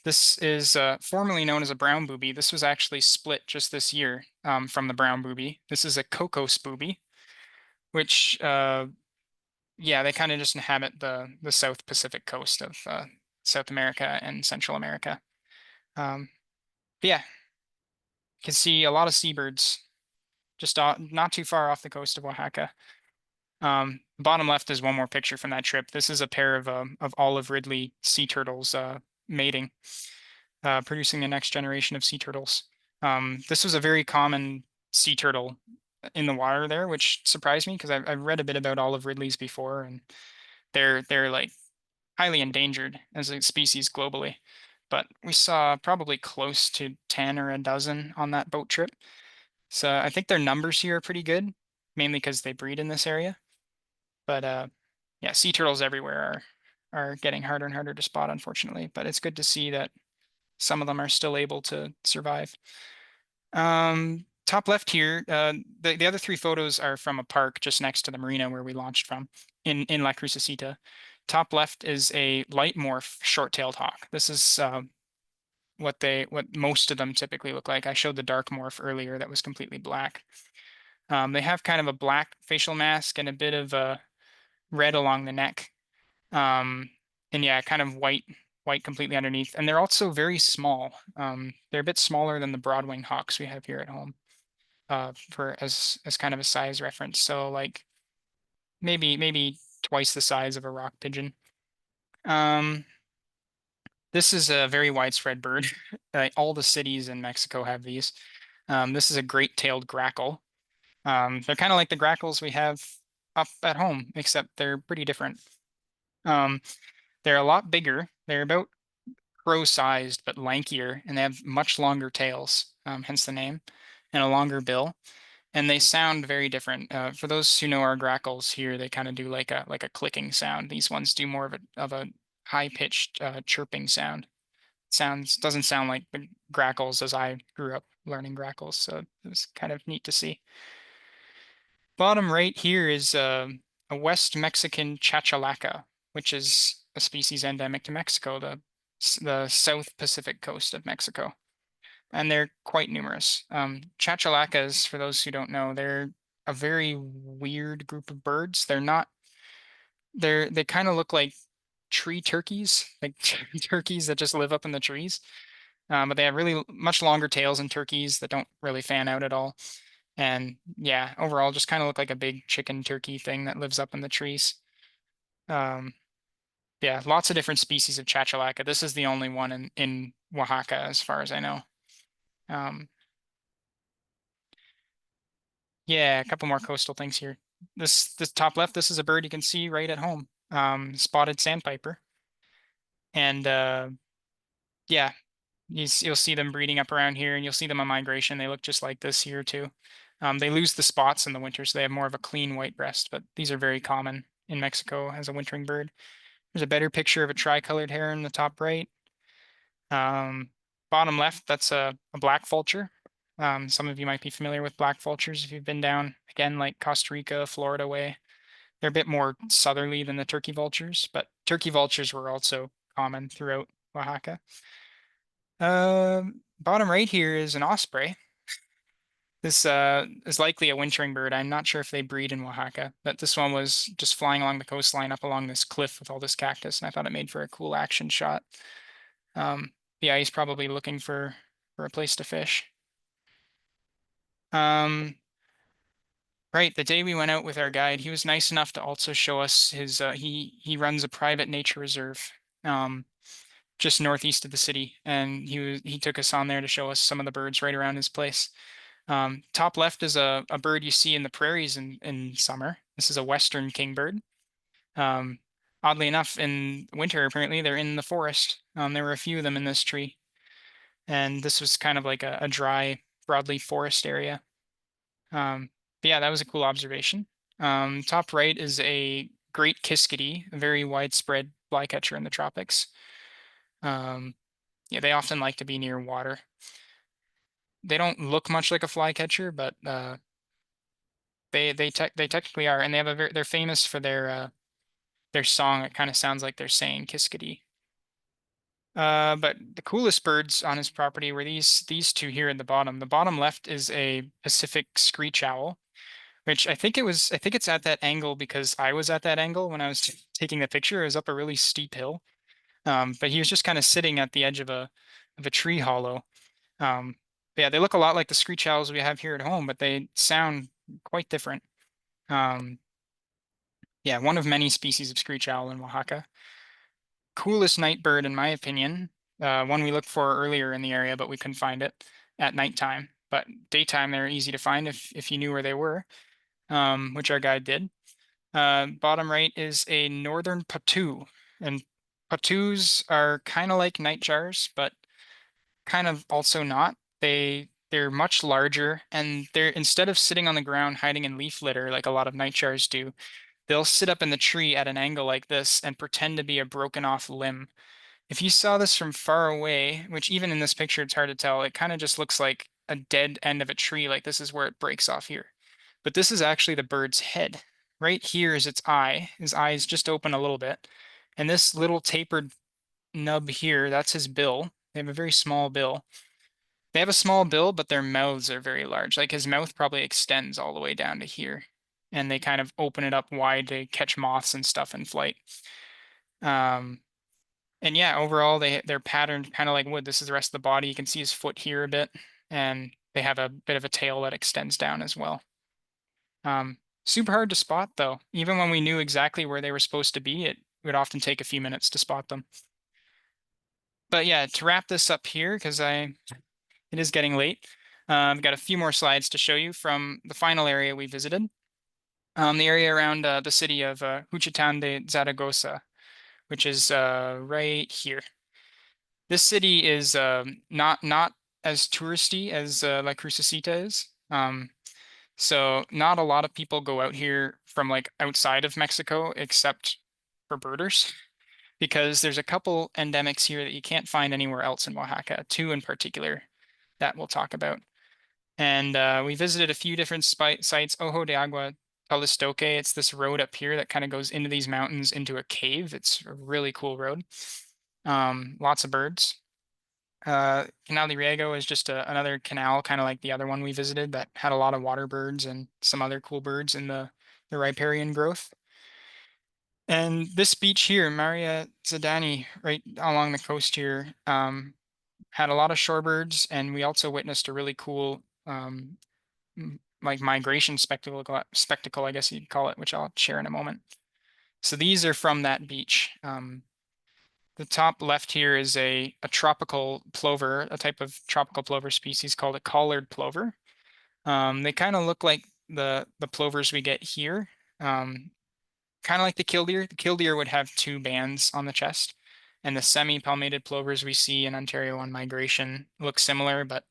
This is formerly known as a brown booby. This was actually split just this year from the brown booby. This is a cocos booby, which yeah, they kind of just inhabit the South Pacific coast of South America and Central America. Yeah, you can see a lot of seabirds just not too far off the coast of Oaxaca. Bottom left is one more picture from that trip. This is a pair of olive ridley sea turtles mating, producing the next generation of sea turtles. This was a very common sea turtle in the water there, which surprised me because I've read a bit about olive ridleys before, and they're like highly endangered as a species globally. But we saw probably close to 10 or a dozen on that boat trip. So I think their numbers here are pretty good, mainly because they breed in this area. But yeah, sea turtles everywhere are getting harder and harder to spot, unfortunately. But it's good to see that some of them are still able to survive. Top left here, the other three photos are from a park just next to the marina where we launched from in La Crucecita. Top left is a light morph short-tailed hawk. This is what most of them typically look like. I showed the dark morph earlier that was completely black. They have kind of a black facial mask and a bit of a red along the neck. And yeah, kind of white completely underneath. And they're also very small. They're a bit smaller than the broadwing hawks we have here at home, for as kind of a size reference. So like maybe twice the size of a rock pigeon. Um, this is a very widespread bird. All the cities in Mexico have these. This is a great-tailed grackle. They're kind of like the grackles we have up at home, except they're pretty different. Um, they're a lot bigger. They're about crow-sized but lankier, and they have much longer tails, hence the name, and a longer bill. And they sound very different. For those who know our grackles here, they kind of do like a clicking sound. These ones do more of a high-pitched chirping sound. Doesn't sound like the grackles as I grew up learning grackles, so it was kind of neat to see. Bottom right here is a West Mexican chachalaca, which is a species endemic to Mexico, the South Pacific coast of Mexico, and they're quite numerous. Chachalacas, for those who don't know, they're a very weird group of birds. They kind of look like tree turkeys, like turkeys that just live up in the trees. But they have really much longer tails than turkeys that don't really fan out at all. And yeah, overall, just kind of look like a big chicken turkey thing that lives up in the trees. Um, yeah, lots of different species of chachalaca. This is the only one in Oaxaca, as far as I know. Um, yeah, a couple more coastal things here. This top left, this is a bird you can see right at home. Spotted sandpiper. And yeah, you'll see them breeding up around here, and you'll see them on migration. They look just like this here too. They lose the spots in the winter, so they have more of a clean white breast, but these are very common in Mexico as a wintering bird. There's a better picture of a tricolored heron in the top right. Bottom left, that's a black vulture. Some of you might be familiar with black vultures if you've been down, again, like Costa Rica, Florida way. They're a bit more southerly than the turkey vultures, but turkey vultures were also common throughout Oaxaca. Bottom right here is an osprey. This is likely a wintering bird. I'm not sure if they breed in Oaxaca, but this one was just flying along the coastline up along this cliff with all this cactus, and I thought it made for a cool action shot. Yeah, he's probably looking for a place to fish. Right, the day we went out with our guide, he was nice enough to also show us his he runs a private nature reserve just northeast of the city, and he took us on there to show us some of the birds right around his place. Top left is a bird you see in the prairies in summer. This is a western kingbird. Oddly enough, in winter, apparently they're in the forest. There were a few of them in this tree, and this was kind of like a dry, broadleaf forest area. But yeah, that was a cool observation. Top right is a great kiskadee, a very widespread flycatcher in the tropics. Yeah, they often like to be near water. They don't look much like a flycatcher, but They technically are, and they have they're famous for their song. It kind of sounds like they're saying Kiskadee. But the coolest birds on his property were these two here in the bottom. The bottom left is a Pacific screech owl, which I think it's at that angle because I was at that angle when I was taking the picture. It was up a really steep hill. But he was just kind of sitting at the edge of a tree hollow. But yeah, they look a lot like the screech owls we have here at home, but they sound quite different. Um, yeah, one of many species of screech owl in Oaxaca. Coolest night bird, in my opinion. One we looked for earlier in the area, but we couldn't find it at nighttime. But daytime, they're easy to find if you knew where they were, which our guide did. Bottom right is a northern patu, and patus are kind of like nightjars, but kind of also not. They're much larger, and they're instead of sitting on the ground hiding in leaf litter like a lot of nightjars do, they'll sit up in the tree at an angle like this and pretend to be a broken off limb. If you saw this from far away, which even in this picture it's hard to tell, it kind of just looks like a dead end of a tree, like this is where it breaks off here. But this is actually the bird's head. Right here is its eye. His eye is just open a little bit. And this little tapered nub here, that's his bill. They have a very small bill. They have a small bill, but their mouths are very large. Like his mouth probably extends all the way down to here. And they kind of open it up wide to catch moths and stuff in flight. Um, and yeah, overall they're patterned kind of like wood. This is the rest of the body. You can see his foot here a bit, and they have a bit of a tail that extends down as well. Super hard to spot though. Even when we knew exactly where they were supposed to be, it would often take a few minutes to spot them. But yeah, to wrap this up here, because it is getting late. I've got a few more slides to show you from the final area we visited. The area around the city of Juchitán de Zaragoza, which is right here. This city is not as touristy as La Crucecita is. So not a lot of people go out here from like outside of Mexico except for birders because there's a couple endemics here that you can't find anywhere else in Oaxaca, two in particular that we'll talk about. And we visited a few different sites. Ojo de Agua Calistoque. It's this road up here that kind of goes into these mountains into a cave. It's a really cool road. Lots of birds. Canal de Riego is just another canal, kind of like the other one we visited, that had a lot of water birds and some other cool birds in the riparian growth. And this beach here, Maria Zadani, right along the coast here, had a lot of shorebirds, and we also witnessed a really cool like migration spectacle, I guess you'd call it, which I'll share in a moment. So these are from that beach. The top left here is a tropical plover, a type of tropical plover species called a collared plover. They kind of look like the plovers we get here, kind of like the killdeer. The killdeer would have two bands on the chest, and the semi-palmated plovers we see in Ontario on migration look similar, but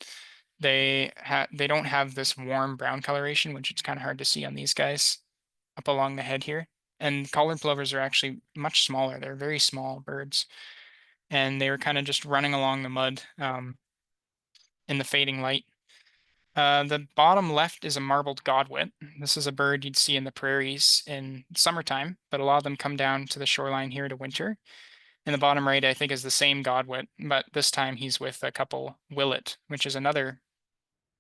they don't have this warm brown coloration, which it's kind of hard to see on these guys up along the head here. And collared plovers are actually much smaller. They're very small birds, and they were kind of just running along the mud in the fading light. The bottom left is a marbled godwit. This is a bird you'd see in the prairies in summertime, but a lot of them come down to the shoreline here to winter. And the bottom right, I think, is the same godwit, but this time he's with a couple willet, which is another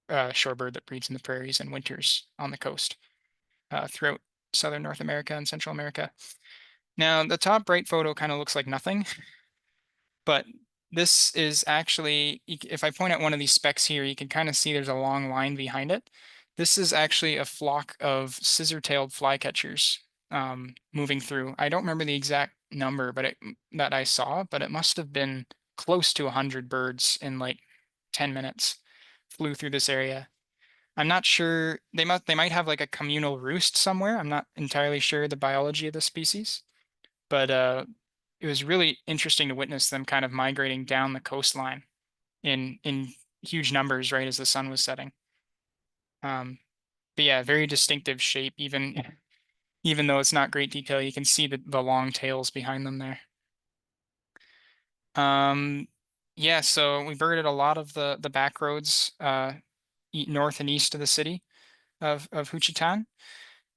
shorebird that breeds in the prairies and winters on the coast throughout southern North America and Central America. Now, the top right photo kind of looks like nothing, but this is actually, if I point at one of these specks here, you can kind of see there's a long line behind it. This is actually a flock of scissor-tailed flycatchers moving through. I don't remember the exact number that I saw, but it must have been close to 100 birds in like 10 minutes flew through this area. I'm not sure, they might have like a communal roost somewhere. I'm not entirely sure the biology of the species, but it was really interesting to witness them kind of migrating down the coastline in huge numbers right as the sun was setting. But yeah, very distinctive shape, even though it's not great detail, you can see the long tails behind them there. Yeah, so we birded a lot of the back roads north and east of the city. of Juchitán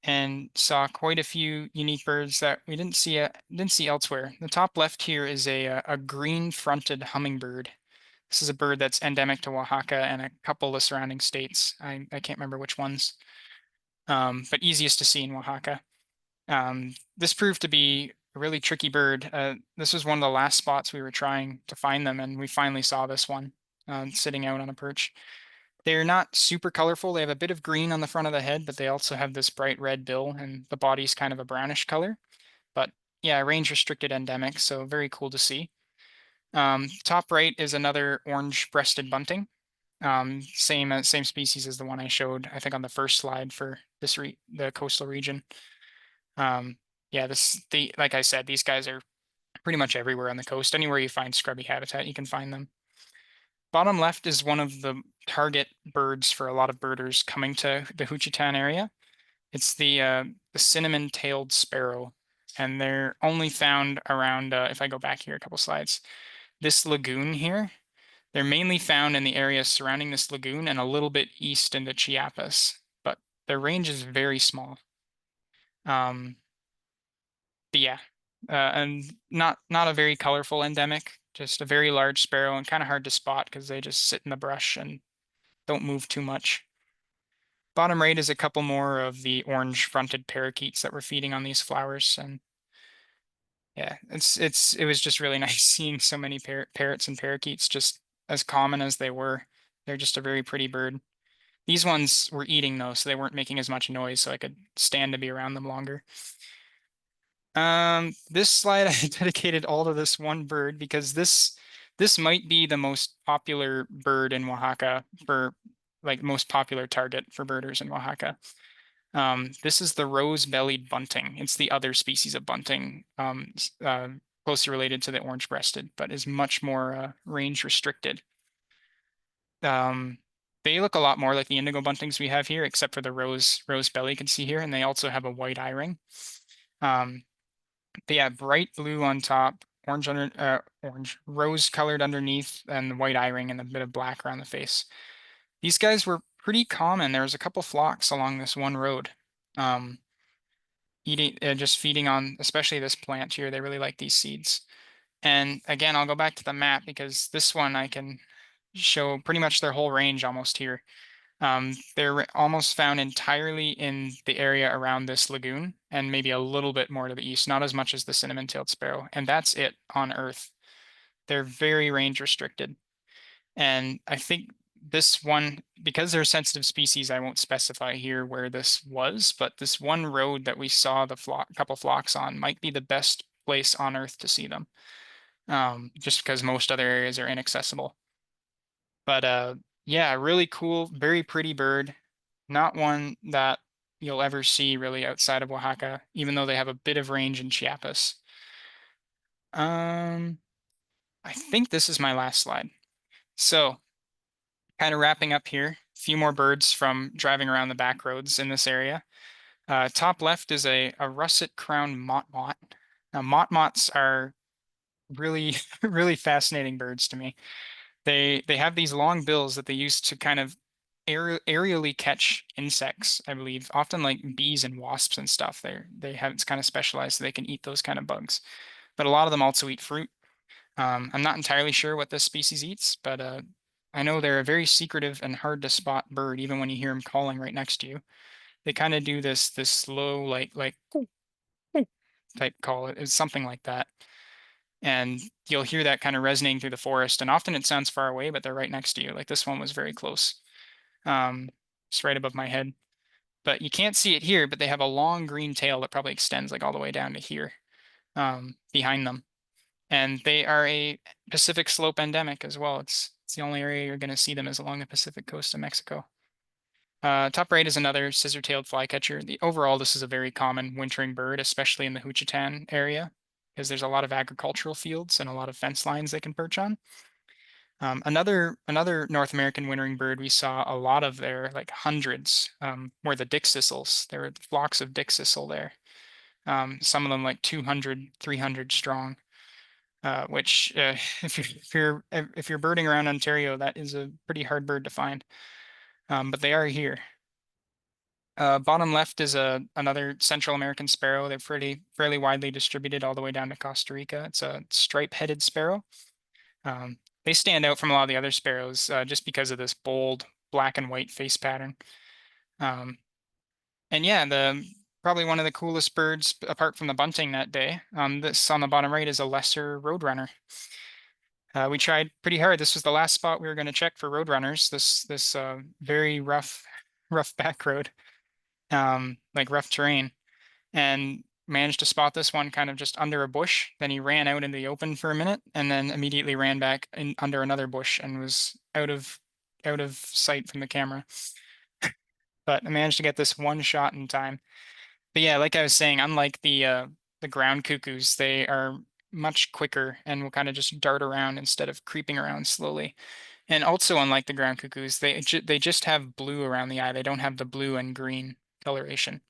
and saw quite a few unique birds that we didn't see elsewhere. The top left here is a green-fronted hummingbird. This is a bird that's endemic to Oaxaca and a couple of the surrounding states. I can't remember which ones, but easiest to see in Oaxaca. This proved to be a really tricky bird. This was one of the last spots we were trying to find them, and we finally saw this one sitting out on a perch. They're not super colorful. They have a bit of green on the front of the head, but they also have this bright red bill, and the body's kind of a brownish color. But yeah, range restricted endemic, so very cool to see. Top right is another orange-breasted bunting. Same species as the one I showed, I think, on the first slide for the coastal region. Yeah, like I said, these guys are pretty much everywhere on the coast. Anywhere you find scrubby habitat, you can find them. Bottom left is one of the target birds for a lot of birders coming to the Juchitán area. It's the cinnamon-tailed sparrow, and they're only found around, if I go back here a couple slides, this lagoon here. They're mainly found in the areas surrounding this lagoon and a little bit east into Chiapas, but their range is very small. Um, but yeah, and not a very colorful endemic, just a very large sparrow and kind of hard to spot because they just sit in the brush and don't move too much. Bottom right is a couple more of the orange-fronted parakeets that were feeding on these flowers, and yeah, it was just really nice seeing so many parrots and parakeets just as common as they were. They're just a very pretty bird. These ones were eating though, so they weren't making as much noise, so I could stand to be around them longer. This slide I dedicated all to this one bird because this might be the most popular bird in Oaxaca for like most popular target for birders in Oaxaca. This is the rose-bellied bunting. It's the other species of bunting, closely related to the orange-breasted, but is much more range restricted. They look a lot more like the indigo buntings we have here, except for the rose belly you can see here, and they also have a white eye ring. They have bright blue on top, orange rose colored underneath, and the white eye ring and a bit of black around the face. These guys were pretty common. There was a couple flocks along this one road, eating, just feeding on, especially this plant here. They really like these seeds. And again, I'll go back to the map because this one I can show pretty much their whole range almost here. They're almost found entirely in the area around this lagoon and maybe a little bit more to the east, not as much as the cinnamon-tailed sparrow. And that's it on Earth. They're very range restricted. And I think this one, because they're a sensitive species, I won't specify here where this was, but this one road that we saw the couple flocks on might be the best place on Earth to see them, just because most other areas are inaccessible. But yeah, really cool, very pretty bird. Not one that you'll ever see really outside of Oaxaca, even though they have a bit of range in Chiapas. I think this is my last slide. So kind of wrapping up here, a few more birds from driving around the back roads in this area. Top left is a russet-crowned motmot. Now, motmots are really, really fascinating birds to me. They have these long bills that they use to kind of aerially catch insects, I believe, often like bees and wasps and stuff. They have it's kind of specialized so they can eat those kind of bugs. But a lot of them also eat fruit. I'm not entirely sure what this species eats, but I know they're a very secretive and hard to spot bird, even when you hear them calling right next to you. They kind of do this slow like "coo, coo" type call. It's something like that. And you'll hear that kind of resonating through the forest, and often it sounds far away, but they're right next to you. Like this one was very close. It's right above my head. But you can't see it here, but they have a long green tail that probably extends like all the way down to here, behind them. And they are a Pacific slope endemic as well. It's the only area you're going to see them is along the Pacific coast of Mexico. Top right is another scissor-tailed flycatcher. Overall, this is a very common wintering bird, especially in the Juchitán area, because there's a lot of agricultural fields and a lot of fence lines they can perch on. Another North American wintering bird we saw a lot of there, like hundreds, were the dickcissels. There were flocks of dickcissel there. Some of them like 200, 300 strong. Which if you're birding around Ontario, that is a pretty hard bird to find. But they are here. Bottom left is another Central American sparrow. They're fairly widely distributed all the way down to Costa Rica. It's a stripe-headed sparrow. They stand out from a lot of the other sparrows just because of this bold black and white face pattern. And yeah, the probably one of the coolest birds apart from the bunting that day. This on the bottom right is a lesser roadrunner. We tried pretty hard. This was the last spot we were going to check for roadrunners. This very rough back road, like rough terrain, and managed to spot this one kind of just under a bush. Then he ran out in the open for a minute, and then immediately ran back in under another bush and was out of sight from the camera. But I managed to get this one shot in time. But yeah, like I was saying, unlike the ground cuckoos, they are much quicker and will kind of just dart around instead of creeping around slowly. And also, unlike the ground cuckoos, they just have blue around the eye. They don't have the blue and green coloration,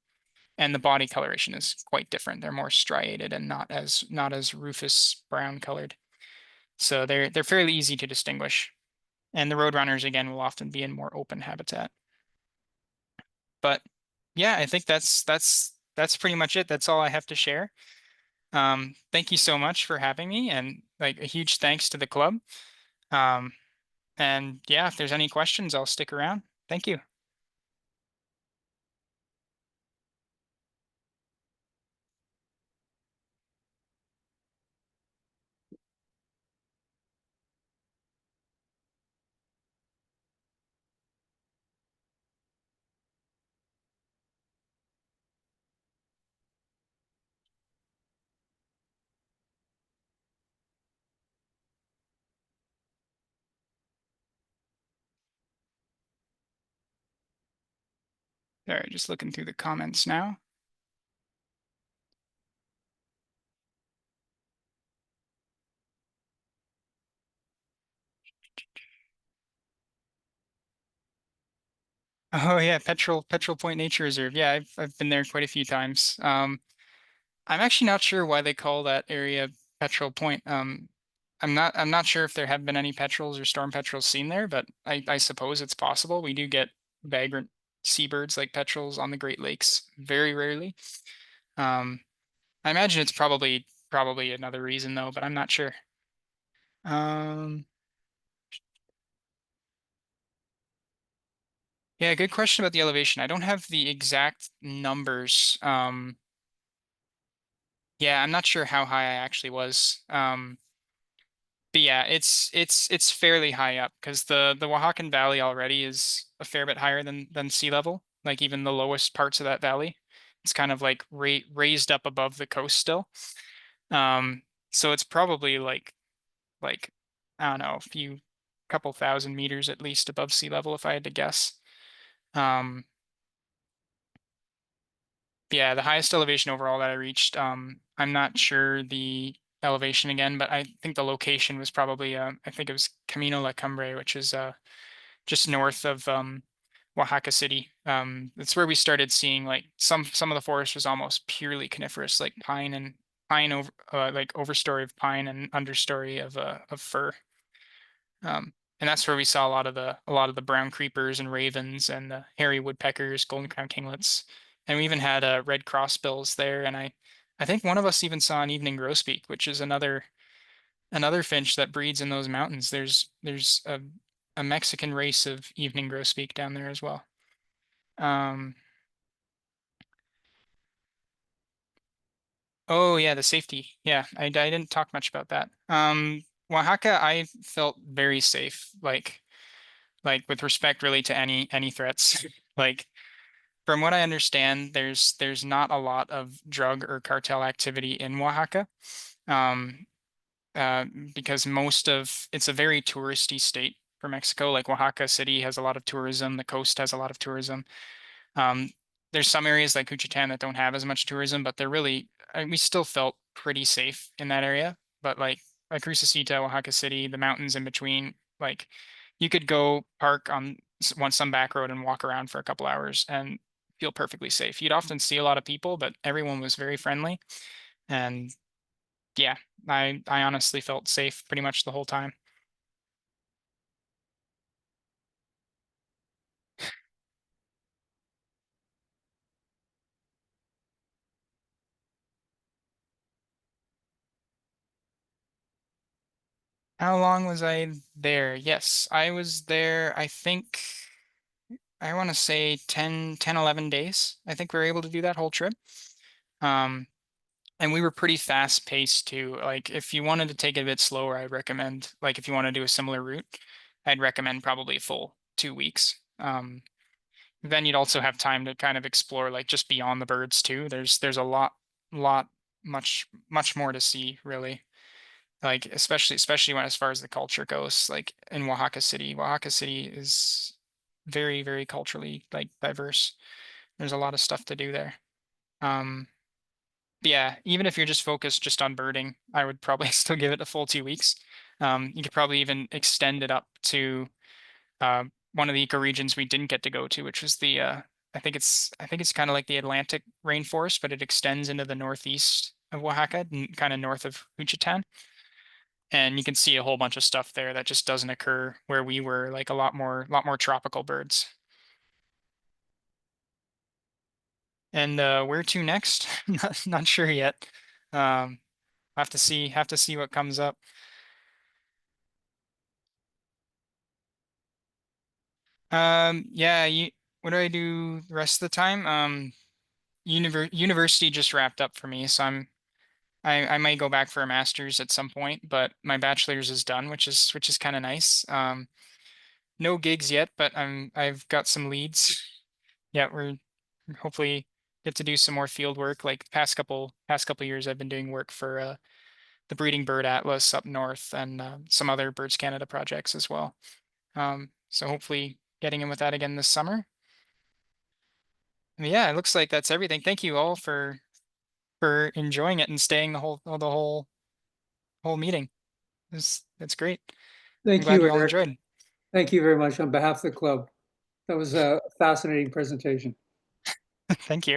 and the body coloration is quite different. They're more striated and not as rufous brown colored. So they're fairly easy to distinguish. And the roadrunners again will often be in more open habitat. But yeah, I think that's pretty much it. That's all I have to share. Thank you so much for having me, and like a huge thanks to the club. Um, and yeah, if there's any questions, I'll stick around. Thank you. All right, just looking through the comments now. Oh yeah, Petrol Point Nature Reserve. Yeah, I've been there quite a few times. I'm actually not sure why they call that area Petrol Point. I'm not sure if there have been any petrels or storm petrels seen there, but I suppose it's possible. We do get vagrant seabirds like petrels on the Great Lakes very rarely. Um, I imagine it's probably another reason though, but I'm not sure. Um, yeah, good question about the elevation. I don't have the exact numbers. Yeah, I'm not sure how high I actually was. But yeah, it's fairly high up because the Oaxacan Valley already is a fair bit higher than sea level. Like even the lowest parts of that valley, it's kind of like raised up above the coast still. Um, so it's probably like I don't know, a few couple thousand meters at least above sea level if I had to guess. Um, yeah, the highest elevation overall that I reached, I'm not sure the elevation again, but I think the location was probably I think it was Camino La Cumbre, which is just north of Oaxaca City. It's where we started seeing like some of the forest was almost purely coniferous, like pine over like overstory of pine and understory of fir. And that's where we saw a lot of the brown creepers and ravens and the hairy woodpeckers, golden crown kinglets, and we even had red crossbills there. And I think one of us even saw an evening grosbeak, which is another finch that breeds in those mountains. There's a Mexican race of evening grosbeak down there as well. Um, oh yeah, the safety. Yeah, I didn't talk much about that. Oaxaca, I felt very safe, like with respect really to any threats. Like from what I understand, there's not a lot of drug or cartel activity in Oaxaca. Um, uh, because most of it's a very touristy state for Mexico. Like Oaxaca City has a lot of tourism, the coast has a lot of tourism. Um, there's some areas like Juchitán that don't have as much tourism, but they're really, we still felt pretty safe in that area. But like Crucecita, Oaxaca City, the mountains in between, like you could go park on some back road and walk around for a couple hours and feel perfectly safe. You'd often see a lot of people, but everyone was very friendly. And yeah, I honestly felt safe pretty much the whole time. How long was I there? Yes, I was there, I think, I want to say 11 days. I think we were able to do that whole trip. Um, and we were pretty fast paced too. Like if you wanted to take it a bit slower, I'd recommend, like if you want to do a similar route, I'd recommend probably a full 2 weeks. Then you'd also have time to kind of explore like just beyond the birds too. There's a lot, much more to see really. Like especially when as far as the culture goes, like in Oaxaca City. Oaxaca City is very culturally like diverse. There's a lot of stuff to do there. Um, but yeah, even if you're just focused just on birding, I would probably still give it a full 2 weeks. You could probably even extend it up to one of the ecoregions we didn't get to go to, which was the I think it's kind of like the Atlantic rainforest, but it extends into the northeast of Oaxaca, kind of north of Juchitán. And you can see a whole bunch of stuff there that just doesn't occur where we were, like a lot more tropical birds. And where to next? Not sure yet. Um, have to see what comes up. Yeah, what do I do the rest of the time? University just wrapped up for me, so I might go back for a master's at some point, but my bachelor's is done, which is kind of nice. No gigs yet, but I've got some leads. Yeah, we're hopefully get to do some more field work. Like past couple years, I've been doing work for the Breeding Bird Atlas up north and some other Birds Canada projects as well. So hopefully getting in with that again this summer. Yeah, it looks like that's everything. Thank you all for enjoying it and staying the whole meeting. That's great. I'm
Thank
glad
you,
you all
Eric.
enjoyed.
Thank you very much on behalf of the club. That was a fascinating presentation.
Thank you.